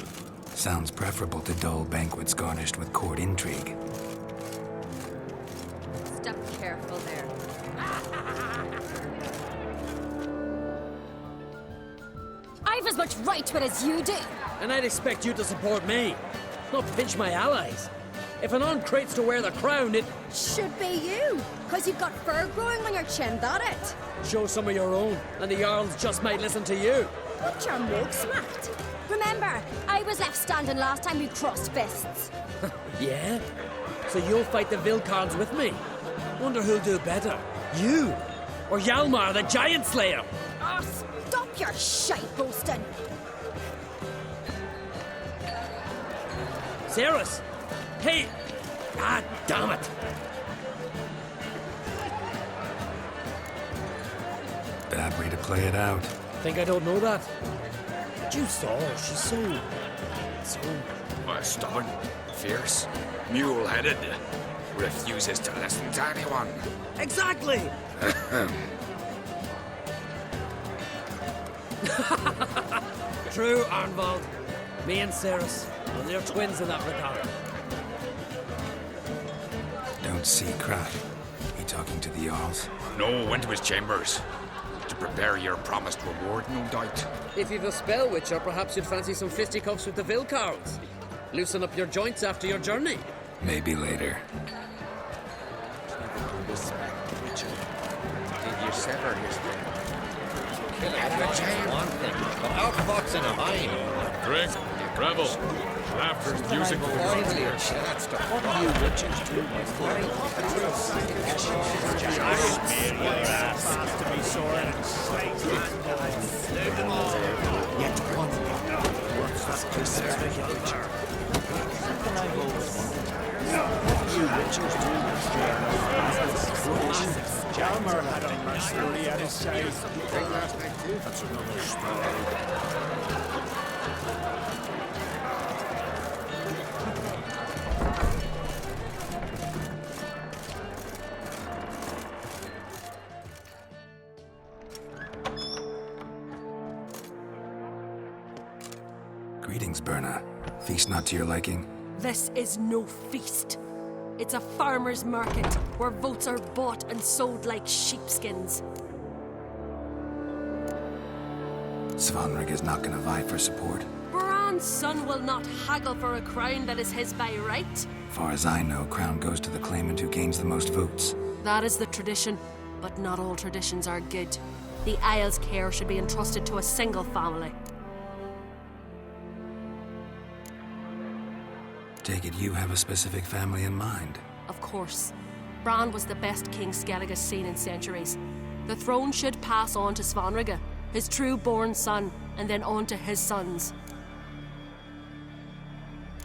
Sounds preferable to dull banquets garnished with court intrigue. Step careful there. I've as much right to it as you do. And I'd expect you to support me, not pinch my allies. If an on crates to wear the crown, it should be you, because you've got fur growing on your chin, that it? Show some of your own, and the Jarls just might listen to you. What your mug smacked? Remember, I was left standing last time we crossed fists. Yeah? So you'll fight the Vilcards with me? Wonder who'll do better, you or Hjalmar the Giant Slayer? Oh, stop your shite boasting. Ceres! Hey! Ah, damn it! Bad way to play it out. Think I don't know that? You saw her, she's so... Stubborn, fierce, mule-headed. Refuses to listen to anyone. Exactly! True, Arnvald. Me and Ceres, well, they're twins in that regard. Don't see Krach. He talking to the Jarls? No, went to his chambers. To prepare your promised reward, no doubt. If you've a spell witcher, perhaps you'd fancy some fisticuffs with the Vilcards. Loosen up your joints after your journey. Maybe later. Did you sever his thing? One thing, but outfox in a mine. Drink, revel, laughter's music for the Finally, that stuff. What do you witches do? Smear your ass to be sore and yet one works that preservative. What do you witches do? Hjalmar had a mercenary at his side. That's another story. Greetings, Berna. Feast not to your liking? This is no feast. It's a farmer's market where votes are bought and sold like sheepskins. Svanrig is not gonna vie for support. Bran's son will not haggle for a crown that is his by right. Far as I know, crown goes to the claimant who gains the most votes. That is the tradition, but not all traditions are good. The Isle's care should be entrusted to a single family. Take it you have a specific family in mind. Of course. Bran was the best king Skellige's seen in centuries. The throne should pass on to Svanrige, his true-born son, and then on to his sons.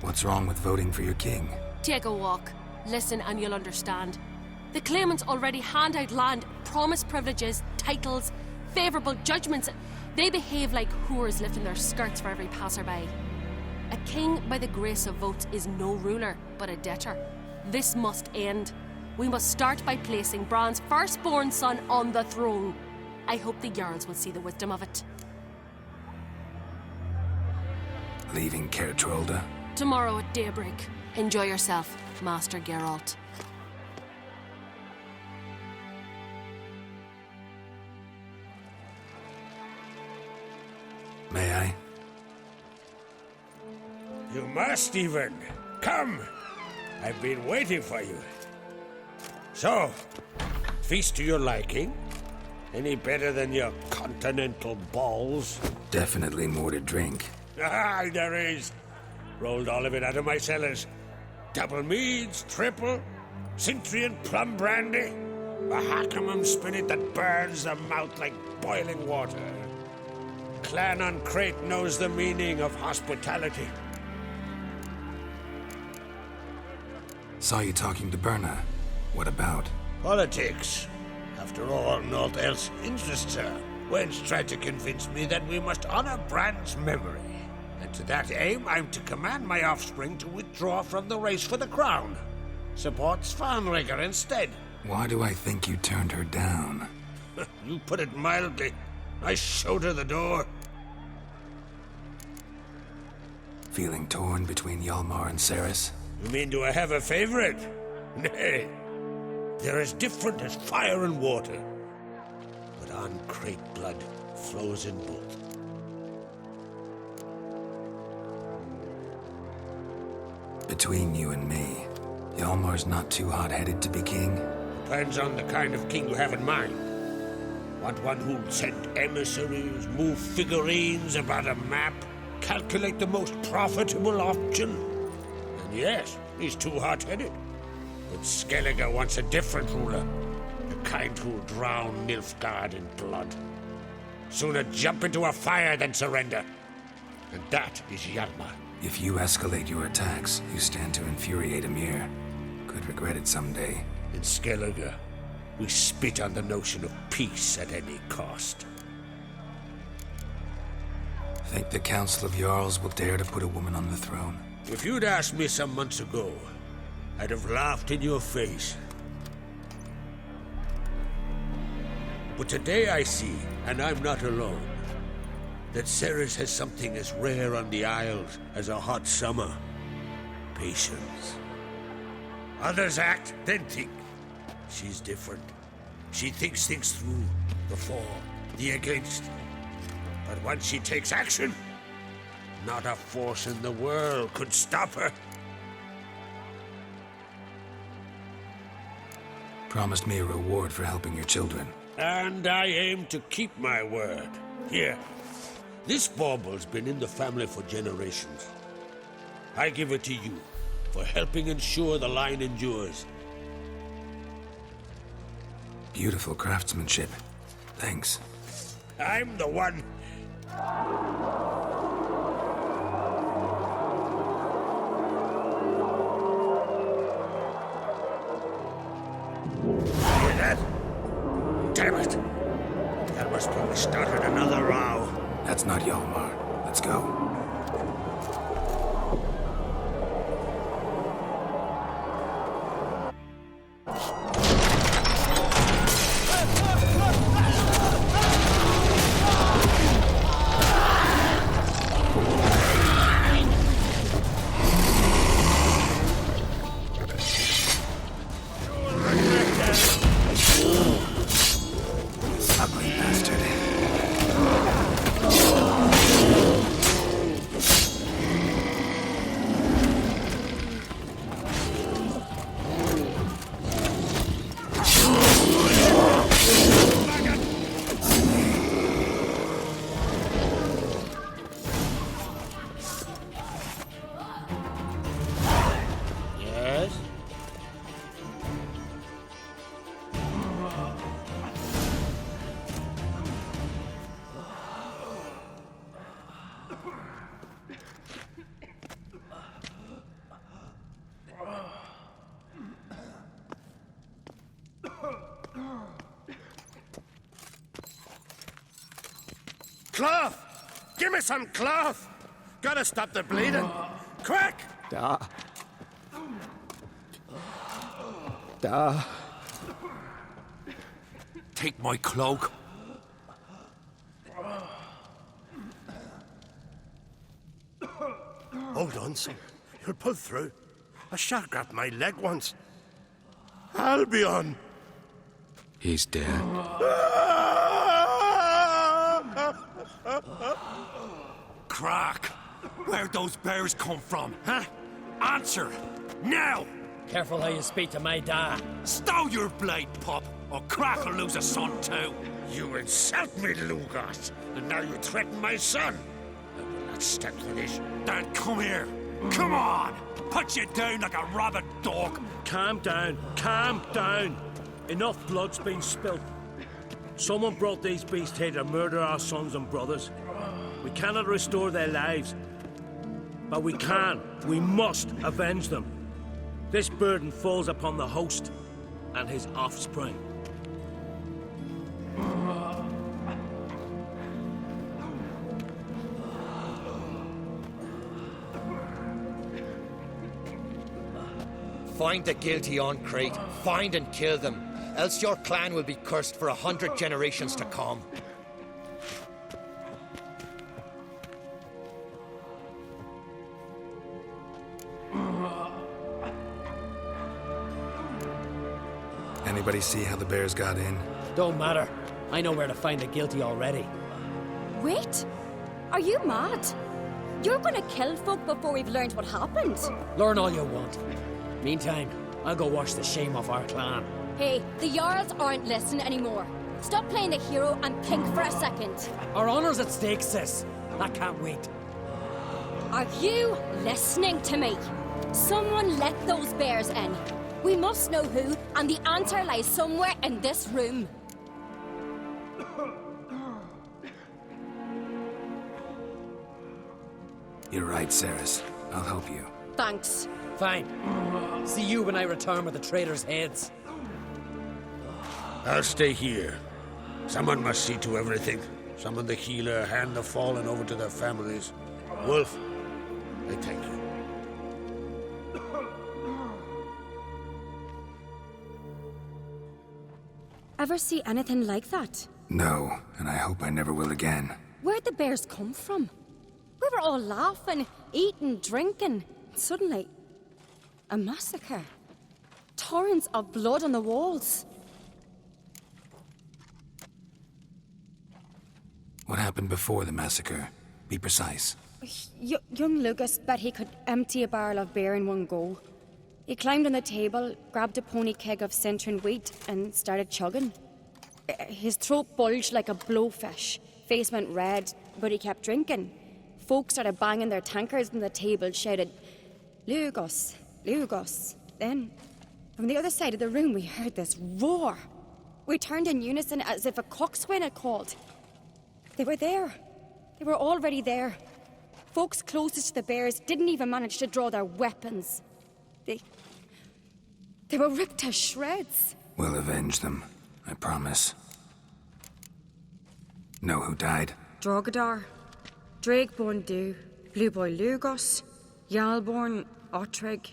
What's wrong with voting for your king? Take a walk. Listen and you'll understand. The claimants already hand out land, promise privileges, titles, favourable judgments. They behave like whores lifting their skirts for every passerby. A king by the grace of votes is no ruler, but a debtor. This must end. We must start by placing Bran's firstborn son on the throne. I hope the Jarls will see the wisdom of it. Leaving Caer Trolda? Tomorrow at daybreak. Enjoy yourself, Master Geralt. May I? You must even. Come! I've been waiting for you. So, feast to your liking? Any better than your continental balls? Definitely more to drink. Ah, there is. Rolled all of it out of my cellars. Double meads, triple, Cintrian plum brandy, a Hackamum spirit that burns the mouth like boiling water. Clan on Crate knows the meaning of hospitality. Saw you talking to Berna. What about? Politics. After all, naught else interests her. Wench tried to convince me that we must honor Brand's memory. And to that aim, I'm to command my offspring to withdraw from the race for the crown. Support Svanrigger instead. Why do I think you turned her down? You put it mildly. I showed her the door. Feeling torn between Hjalmar and Ceres? You mean, do I have a favorite? Nay. They're as different as fire and water. But on Crate blood flows in both. Between you and me, Hjalmar's not too hot-headed to be king? Depends on the kind of king you have in mind. Want one who'll send emissaries, move figurines about a map, calculate the most profitable option? And yes, he's too hot-headed. But Skellige wants a different ruler. The kind who'll drown Nilfgaard in blood. Sooner jump into a fire than surrender. And that is Hjalmar. If you escalate your attacks, you stand to infuriate Emir. Could regret it someday. In Skellige, we spit on the notion of peace at any cost. Think the Council of Jarls will dare to put a woman on the throne? If you'd asked me some months ago, I'd have laughed in your face. But today I see, and I'm not alone, that Ceres has something as rare on the Isles as a hot summer. Patience. Others act, then think. She's different. She thinks things through, the for, the against. But once she takes action, not a force in the world could stop her. Promised me a reward for helping your children. And I aim to keep my word. Here. This bauble's been in the family for generations. I give it to you for helping ensure the line endures. Beautiful craftsmanship. Thanks. I'm the one. Hear that? Damn it! That must probably started another row. That's not Hjalmar. Let's go. Ugly bastard. Yes? Cloth! Give me some cloth! Gotta stop the bleeding. Quick! Da. Da. Take my cloak. Hold on, son. You'll pull through. A shark grabbed my leg once. Albion! He's dead. Crack! Where'd those bears come from, huh? Answer! Now! Careful how you speak to my dad. Stow your blade, pup, or Crack will lose a son too. You insult me, Lugos, and now you threaten my son. I will not stand for this. Then come here. Come on! Put you down like a rabid dog. Calm down. Calm down. Enough blood's been spilt. Someone brought these beasts here to murder our sons and brothers. We cannot restore their lives. But we can. We must avenge them. This burden falls upon the host and his offspring. Find the guilty on Crate. Find and kill them. Else your clan will be cursed for 100 generations to come. Anybody see how the bears got in? Don't matter. I know where to find the guilty already. Wait! Are you mad? You're gonna kill folk before we've learned what happened. Learn all you want. Meantime, I'll go wash the shame off our clan. Hey, the Jarls aren't listening anymore. Stop playing the hero and think for a second. Our honor's at stake, sis. I can't wait. Are you listening to me? Someone let those bears in. We must know who, and the answer lies somewhere in this room. You're right, Ceres. I'll help you. Thanks. Fine. See you when I return with the traitors' heads. I'll stay here. Someone must see to everything. Summon the healer, hand the fallen over to their families. Wolf, I thank you. Ever see anything like that? No, and I hope I never will again. Where'd the bears come from? We were all laughing, eating, drinking. Suddenly, a massacre. Torrents of blood on the walls. What happened before the massacre? Be precise. Young Lucas bet he could empty a barrel of beer in one go. He climbed on the table, grabbed a pony keg of centering wheat, and started chugging. His throat bulged like a blowfish. Face went red, but he kept drinking. Folk started banging their tankards on the table, shouted, "Lugos, Lugos." Then, from the other side of the room, we heard this roar. We turned in unison as if a coxswain had called. They were there. They were already there. Folks closest to the bears didn't even manage to draw their weapons. They were ripped to shreds. We'll avenge them, I promise. Know who died? Drogadar, Drakeborn Du, Blue Boy Lugos, Yalborn, Ottrig.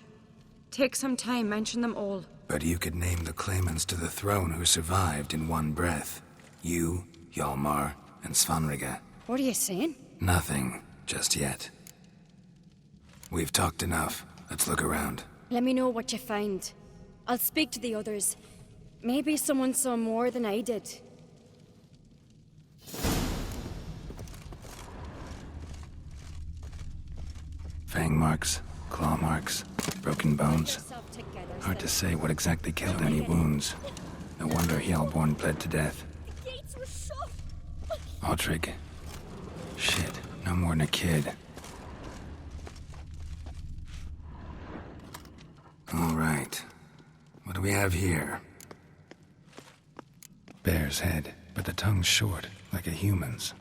Take some time, mention them all. But you could name the claimants to the throne who survived in one breath. You, Hjalmar, and Svanrige. What are you saying? Nothing, just yet. We've talked enough. Let's look around. Let me know what you find. I'll speak to the others. Maybe someone saw more than I did. Fang marks, claw marks, broken bones. Hard to say what exactly killed any wounds. No wonder Hjalborn bled to death. The gates were shut. Ottrig. Shit, no more than a kid. All right. What do we have here? Bear's head, but the tongue's short, like a human's.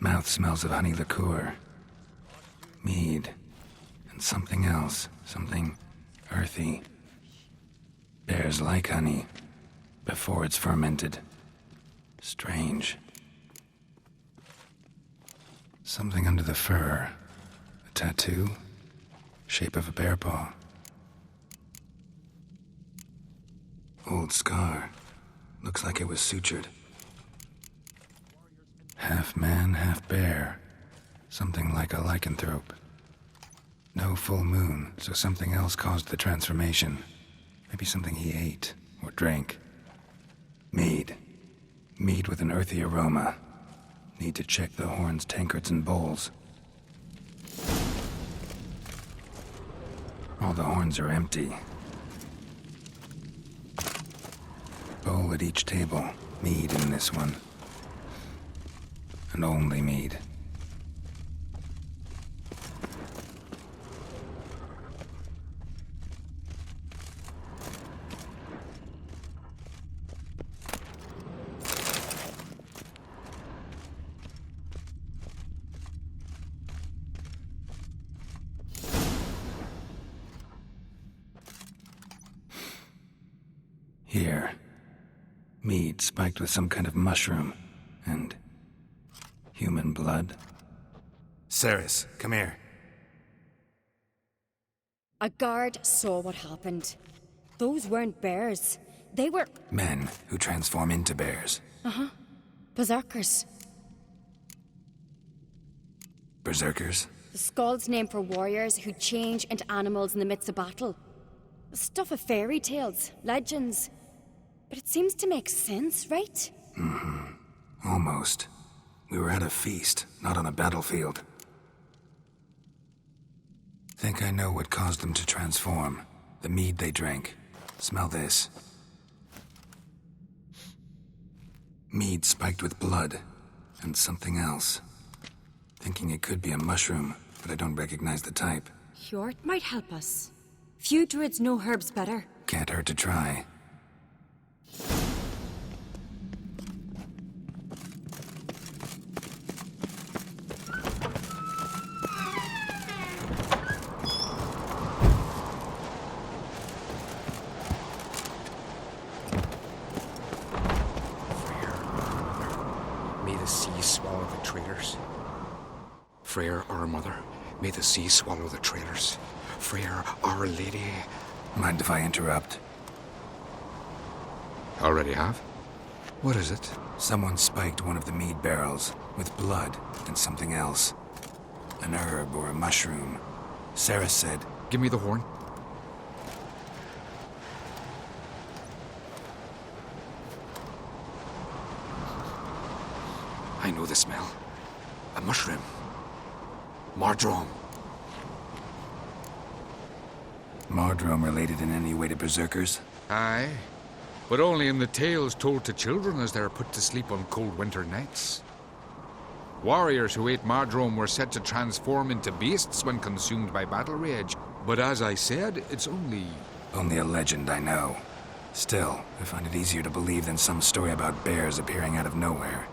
Mouth smells of honey liqueur. Mead. And something else. Something earthy. Bears like honey. Before it's fermented. Strange. Something under the fur. A tattoo? Shape of a bear paw. Old scar. Looks like it was sutured. Half man, half bear. Something like a lycanthrope. No full moon, so something else caused the transformation. Maybe something he ate or drank. Mead. Mead with an earthy aroma. Need to check the horns, tankards, and bowls. All the horns are empty. Bowl at each table. Mead in this one. And only mead. Here. Mead spiked with some kind of mushroom. And human blood. Ceres, come here. A guard saw what happened. Those weren't bears. They were... Men who transform into bears. Uh-huh. Berserkers. Berserkers? The Skald's name for warriors who change into animals in the midst of battle. The stuff of fairy tales, legends. But it seems to make sense, right? Mm-hmm. Almost. We were at a feast, not on a battlefield. Think I know what caused them to transform. The mead they drank. Smell this. Mead spiked with blood. And something else. Thinking it could be a mushroom, but I don't recognize the type. Hjort might help us. Few druids know herbs better. Can't hurt to try. Freyr, our mother, may the sea swallow the traitors. Freyr, our lady. Mind if I interrupt? Already have? What is it? Someone spiked one of the mead barrels with blood and something else. An herb or a mushroom. Sarah said... Give me the horn. I know the smell. A mushroom. Mardrome. Mardrome related in any way to berserkers? Aye, but only in the tales told to children as they're put to sleep on cold winter nights. Warriors who ate Mardrome were said to transform into beasts when consumed by battle rage, but as I said, it's only... Only a legend, I know. Still, I find it easier to believe than some story about bears appearing out of nowhere.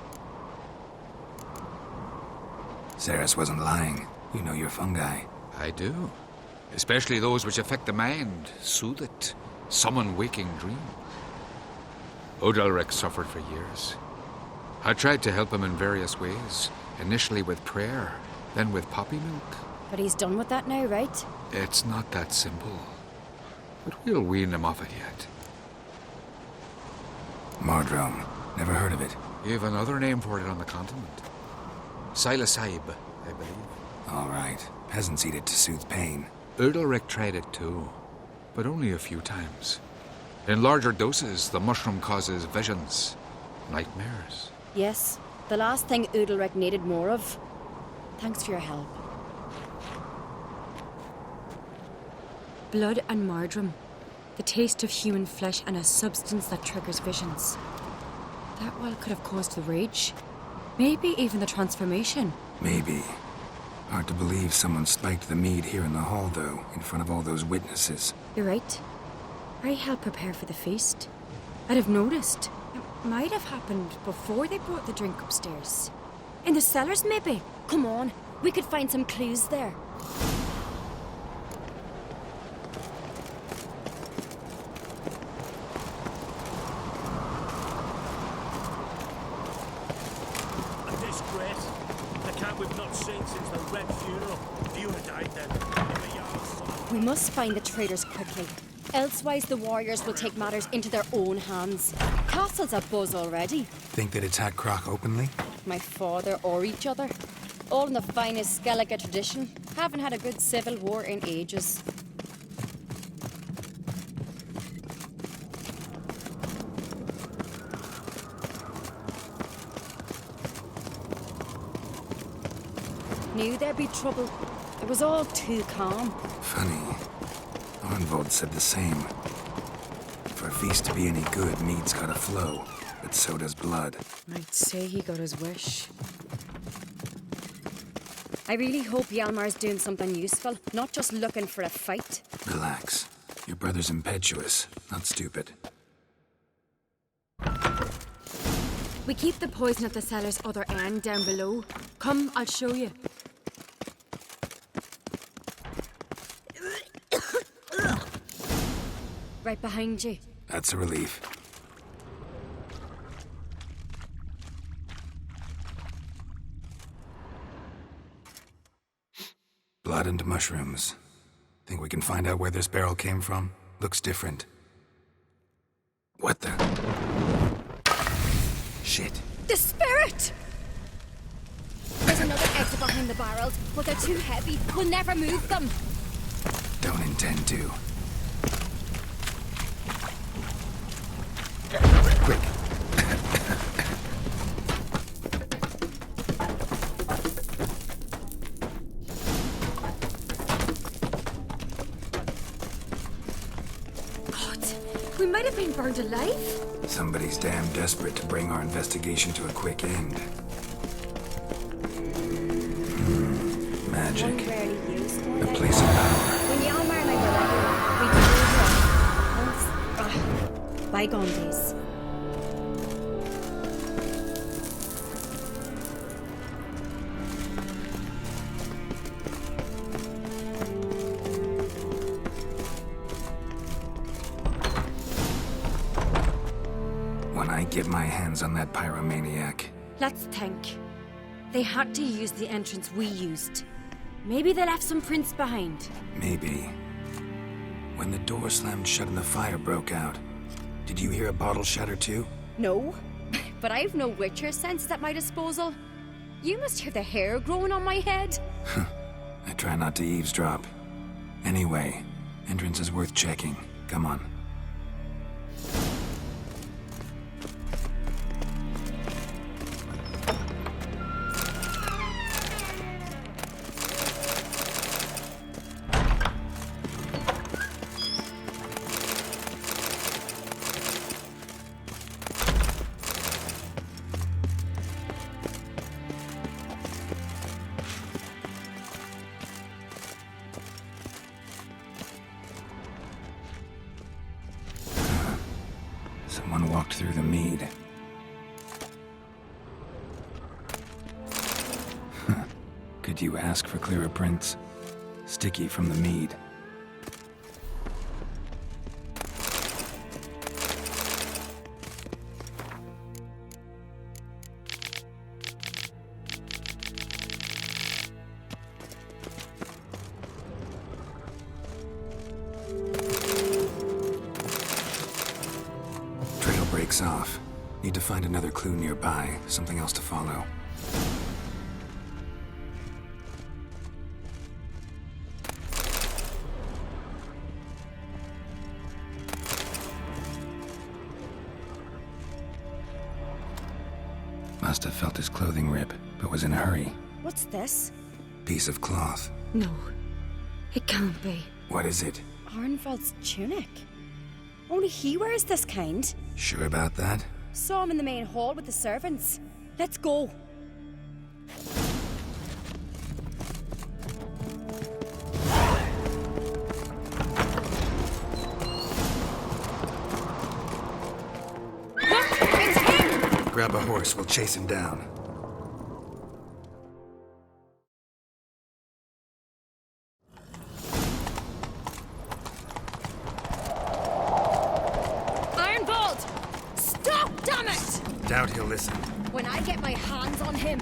Ceres wasn't lying. You know your fungi. I do. Especially those which affect the mind, soothe it, summon waking dreams. Odalric suffered for years. I tried to help him in various ways, initially with prayer, then with poppy milk. But he's done with that now, right? It's not that simple. But we'll wean him off it yet. Mardrome. Never heard of it. You've another name for it on the continent. Silasaib, I believe. All right. Peasants eat it to soothe pain. Odalric tried it too, but only a few times. In larger doses, the mushroom causes visions, nightmares. Yes, the last thing Udalric needed more of. Thanks for your help. Blood and Mardrome. The taste of human flesh and a substance that triggers visions. That well could have caused the rage. Maybe even the transformation. Maybe. Hard to believe someone spiked the mead here in the hall, though, in front of all those witnesses. You're right. I helped prepare for the feast. I'd have noticed. It might have happened before they brought the drink upstairs. In the cellars, maybe. Come on, we could find some clues there. We must find the traitors quickly. Elsewise, the warriors will take matters into their own hands. Castle's a buzz already. Think they'd attack Croc openly? My father or each other. All in the finest Skellige tradition. Haven't had a good civil war in ages. Knew there'd be trouble. It was all too calm. Funny. Arnvold said the same. For a feast to be any good, mead's gotta flow, but so does blood. I'd say he got his wish. I really hope Hjalmar's doing something useful, not just looking for a fight. Relax. Your brother's impetuous, not stupid. We keep the poison at the cellar's other end down below. Come, I'll show you. Right behind you. That's a relief. Blood and mushrooms. Think we can find out where this barrel came from? Looks different. What the? Shit. The spirit! There's another exit behind the barrels, but they're too heavy. We'll never move them. Don't intend to. Quick. We might have been burned alive. Somebody's damn desperate to bring our investigation to a quick end. Magic. A place of power. When Hjalmar and I were little, we once... bygone days. When I get my hands on that pyromaniac. Let's think. They had to use the entrance we used. Maybe they left some prints behind. Maybe. When the door slammed shut and the fire broke out, did you hear a bottle shatter too? No, but I've no Witcher senses at my disposal. You must hear the hair growing on my head. I try not to eavesdrop. Anyway, entrance is worth checking. Come on. Someone walked through the mead. Could you ask for clearer prints? Sticky from the mead. Breaks off. Need to find another clue nearby, something else to follow. Must have felt his clothing rip, but was in a hurry. What's this? Piece of cloth. No, it can't be. What is it? Arnvold's tunic. Only he wears this kind. Sure about that? Saw him in the main hall with the servants. Let's go. Look! It's him! Grab a horse, we'll chase him down. Doubt he'll listen. When I get my hands on him.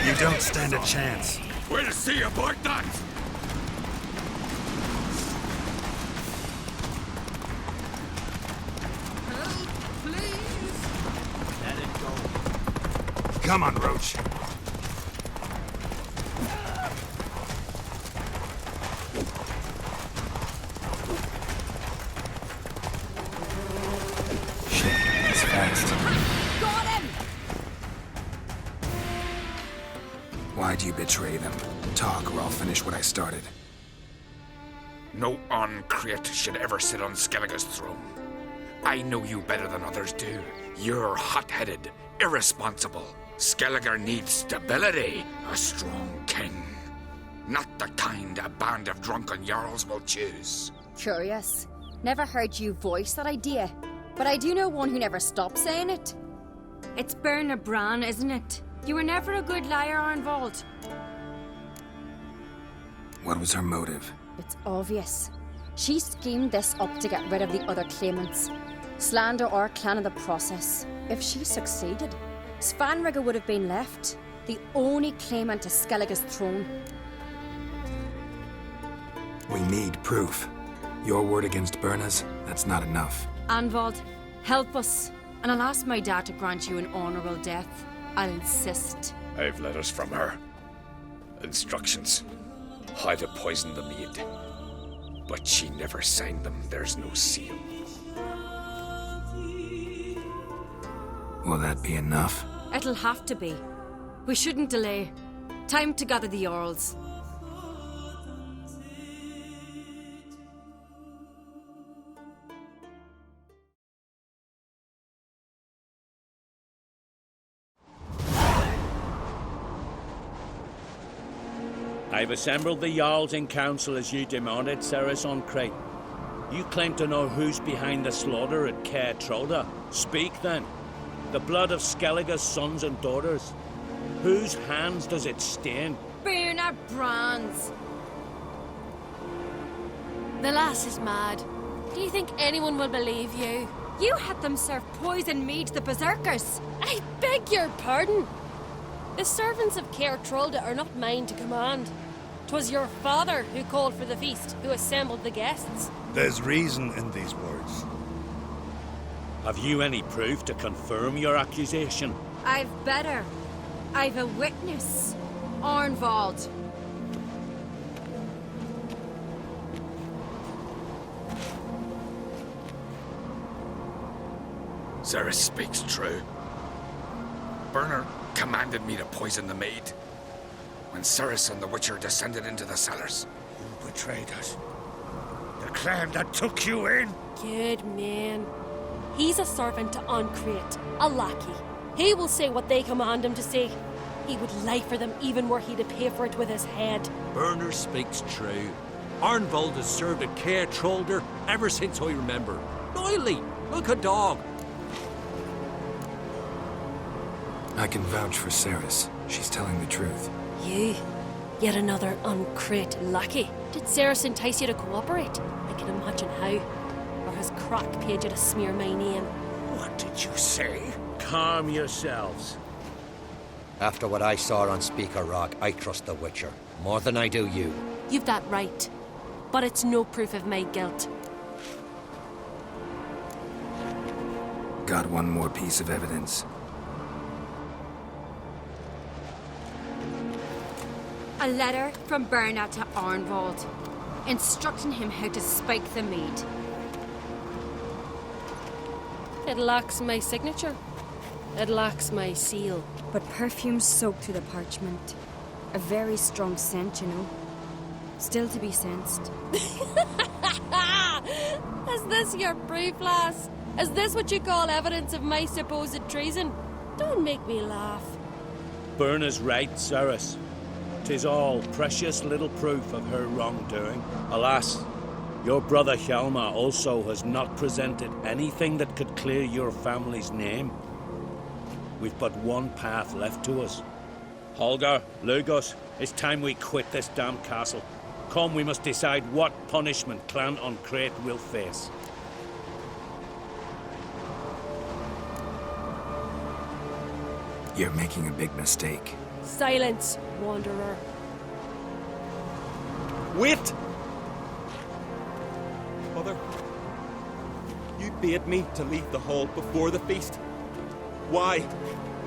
You don't stand a chance. We'll see about that! Help, please! Let it go. Come on, Roach. Why'd you betray them? Talk, or I'll finish what I started. No uncreate should ever sit on Skellige's throne. I know you better than others do. You're hot-headed, irresponsible. Skellige needs stability, a strong king. Not the kind a band of drunken jarls will choose. Curious. Never heard you voice that idea. But I do know one who never stops saying it. It's Berna Bran, isn't it? You were never a good liar, Arnvald. What was her motive? It's obvious. She schemed this up to get rid of the other claimants. Slander our clan in the process. If she succeeded, Svanrige would have been left, the only claimant to Skellige's throne. We need proof. Your word against Berna's, that's not enough. Arnvald, help us. And I'll ask my dad to grant you an honourable death. I'll insist. I've letters from her. Instructions. How to poison the mead. But she never signed them. There's no seal. Will that be enough? It'll have to be. We shouldn't delay. Time to gather the Jarls. I've assembled the Jarls in council as you demanded, Ceres on Crate. You claim to know who's behind the slaughter at Caer Troda. Speak then. The blood of Skellige's sons and daughters. Whose hands does it stain? Berna Bran's. The lass is mad. Do you think anyone will believe you? You had them serve poison mead to the berserkers. I beg your pardon. The servants of Caer Troda are not mine to command. 'Twas your father who called for the feast, who assembled the guests. There's reason in these words. Have you any proof to confirm your accusation? I've better. I've a witness. Arnvald. Ceres speaks true. Berna commanded me to poison the maid. When Ceres and the Witcher descended into the cellars. You betrayed us. The clan that took you in. Good man. He's a servant to Uncreate, a lackey. He will say what they command him to say. He would lie for them even were he to pay for it with his head. Berner speaks true. Arnvald has served at Caer Troda ever since I remember. Loyally, like a dog. I can vouch for Ceres. She's telling the truth. You? Yet another Uncreate lackey? Did Ceres entice you to cooperate? I can imagine how. Or has Croc paid you to smear my name? What did you say? Calm yourselves. After what I saw on Speaker Rock, I trust the Witcher. More than I do you. You've that right. But it's no proof of my guilt. Got one more piece of evidence. A letter from Berna to Arnvald, instructing him how to spike the mead. It lacks my signature. It lacks my seal. But perfume soaked through the parchment. A very strong scent, you know. Still to be sensed. Is this your proof, lass? Is this what you call evidence of my supposed treason? Don't make me laugh. Berna's right, Ceres. 'Tis all precious little proof of her wrongdoing. Alas, your brother Hjalmar also has not presented anything that could clear your family's name. We've but one path left to us. Holger, Lugos, it's time we quit this damn castle. Come, we must decide what punishment Clan Uncreate will face. You're making a big mistake. Silence, wanderer. Wait! Mother, you bade me to leave the hall before the feast. Why?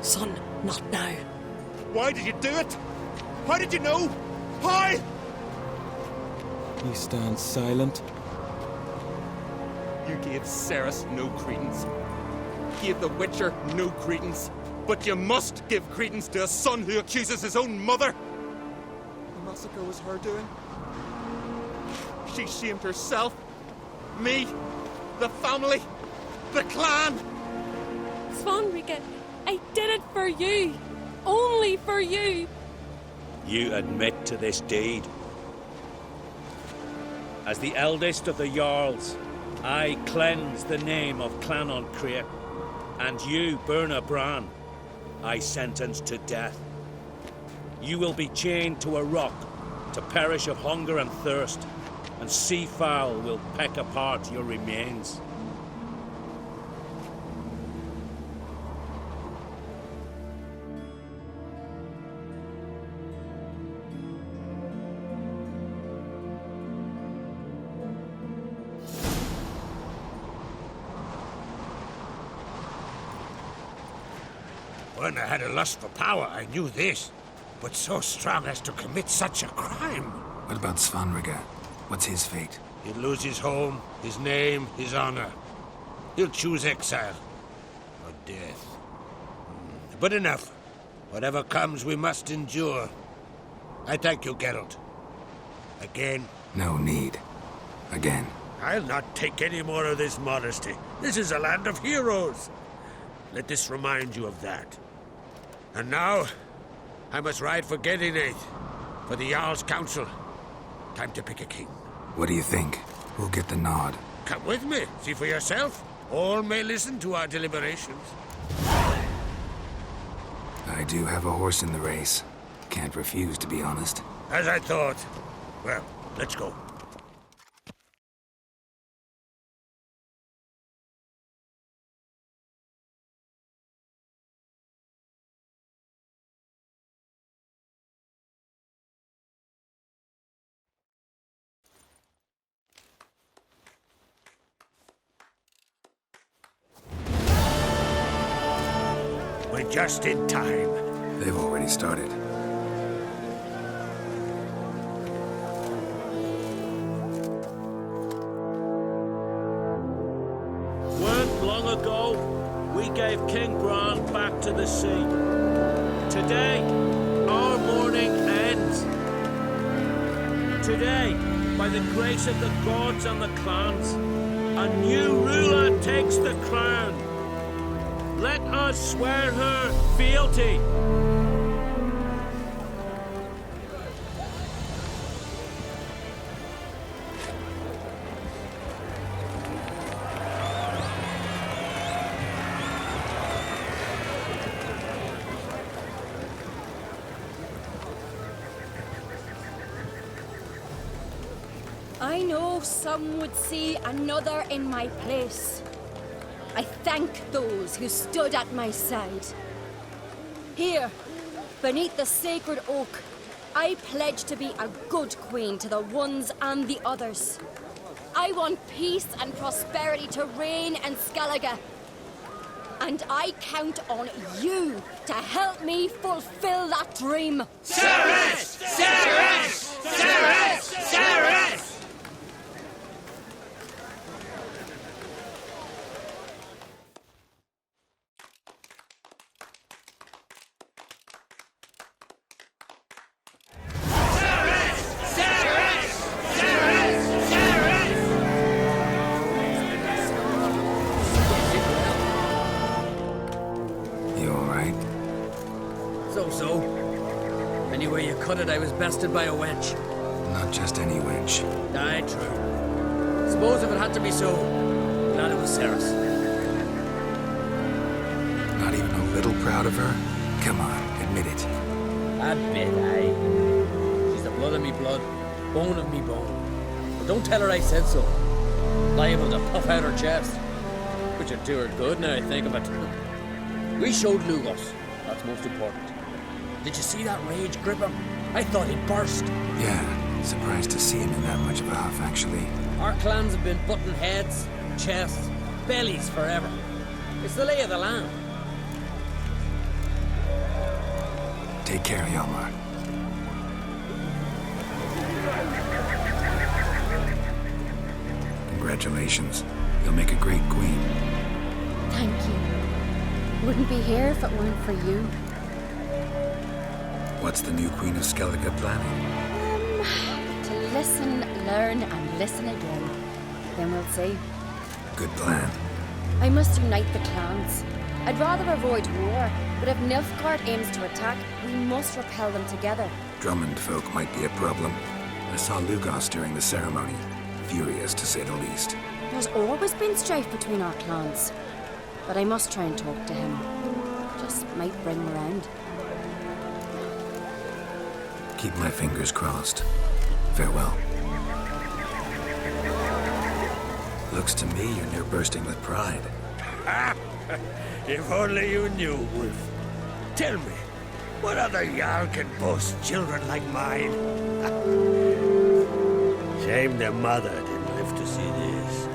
Son, not now. Why did you do it? How did you know? How? He stands silent. You gave Ceres no credence. Gave the Witcher no credence. But you must give credence to a son who accuses his own mother. massacre was her doing? She shamed herself, me, the family, the clan. Svanrika, I did it for you. Only for you. You admit to this deed. As the eldest of the Jarls, I cleanse the name of Clan Crea, and you, Burna Bran, I sentence to death. You will be chained to a rock to perish of hunger and thirst, and sea fowl will peck apart your remains. When I had a lust for power, I knew this. But so strong as to commit such a crime. What about Svanrika? What's his fate? He'll lose his home, his name, his honor. He'll choose exile. Or death. But enough. Whatever comes, we must endure. I thank you, Geralt. Again. No need. Again. I'll not take any more of this modesty. This is a land of heroes. Let this remind you of that. And now, I must ride for Gedinath, for the Jarl's Council. Time to pick a king. What do you think? Who'll get the nod? Come with me, see for yourself. All may listen to our deliberations. I do have a horse in the race. Can't refuse, to be honest. As I thought. Well, let's go. We're just in time. They've already started. Weren't long ago, we gave King Bran back to the sea. Today, our mourning ends. Today, by the grace of the gods and the clans, a new ruler takes the crown. Let us swear her fealty. I know some would see another in my place. I thank those who stood at my side. Here, beneath the sacred oak, I pledge to be a good queen to the ones and the others. I want peace and prosperity to reign in Skellige. And I count on you to help me fulfill that dream. Cerys! Cerys! Cerys! Cerys! So. Anyway you cut it, I was bested by a wench. Not just any wench. Aye, true. Suppose if it had to be so, glad it was Cerys. Not even a little proud of her? Come on, admit it. Admit, aye. She's the blood of me blood, bone of me bone. But don't tell her I said so. Liable to puff out her chest. Which would do her good now I think of it. We showed Lugos. That's most important. Did you see that rage grip him? I thought he'd burst. Yeah, surprised to see him in that much of a huff, actually. Our clans have been butting heads, chests, bellies forever. It's the lay of the land. Take care, Hjalmar. Congratulations. You'll make a great queen. Thank you. Wouldn't be here if it weren't for you. What's the new Queen of Skellige planning? To listen, learn, and listen again. Then we'll see. Good plan. I must unite the clans. I'd rather avoid war, but if Nilfgaard aims to attack, we must repel them together. Drummond folk might be a problem. I saw Lugos during the ceremony. Furious, to say the least. There's always been strife between our clans. But I must try and talk to him. Just might bring him around. Keep my fingers crossed. Farewell. Looks to me you're near bursting with pride. If only you knew, Wolf. Tell me, what other Jarl can boast children like mine? Shame their mother didn't live to see this.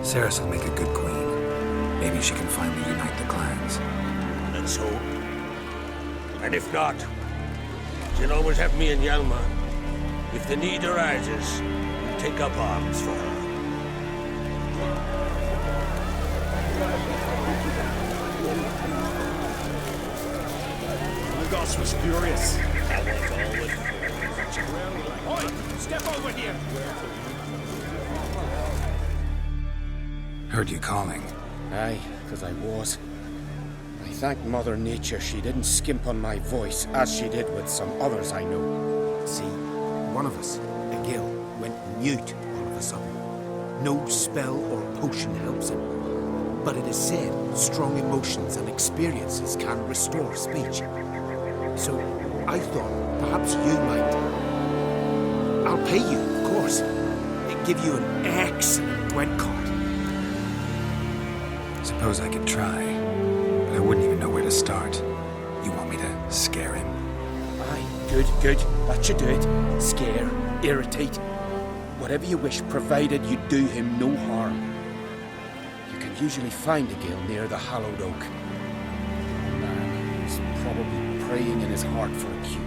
Ceres will make a good queen. Maybe she can finally unite the clans. Let's hope. And if not, she'll always have me and Hjalmar. If the need arises, we'll take up arms for her. Lugos was furious. I was always Oi! Step over here! Heard you calling. Aye, 'cause I was. I thank Mother Nature she didn't skimp on my voice, as she did with some others I know. See, one of us, a gill, went mute all of a sudden. No spell or potion helps him. But it is said strong emotions and experiences can restore speech. So I thought perhaps you might. I'll pay you, of course. Give you an excellent Gwent card. Suppose I could try, but I wouldn't even know where to start. You want me to scare him? Aye, good. That should do it. Scare, irritate. Whatever you wish, provided you do him no harm. You can usually find a gill near the hallowed oak. The man is probably praying in his heart for a cure.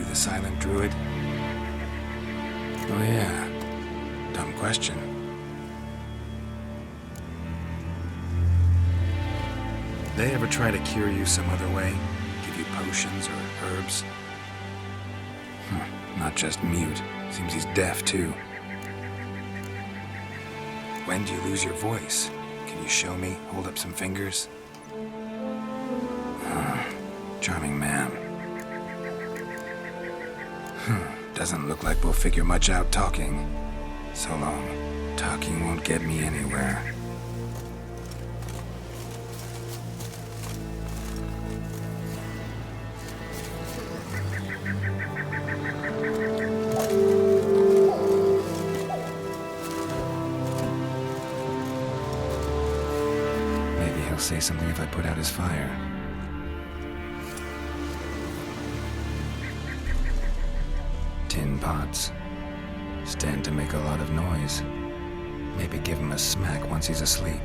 The silent druid? Oh yeah. Dumb question. They ever try to cure you some other way? Give you potions or herbs? Not just mute. Seems he's deaf too. When do you lose your voice? Can you show me? Hold up some fingers? Charming man. Doesn't look like we'll figure much out talking. So long. Talking won't get me anywhere. Maybe he'll say something if I put out his fire. Tin pots. Stand to make a lot of noise. Maybe give him a smack once he's asleep.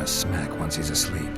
a smack once he's asleep.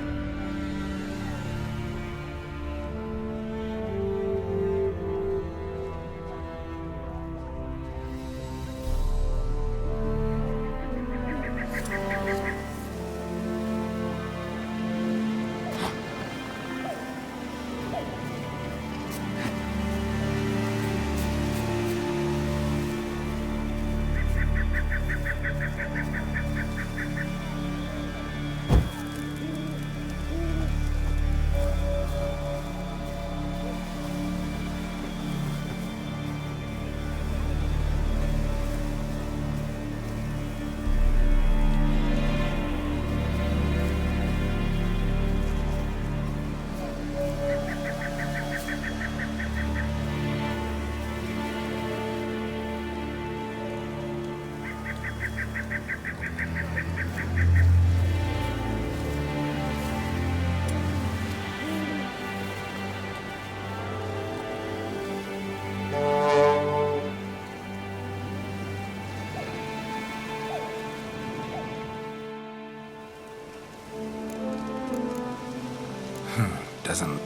Doesn't...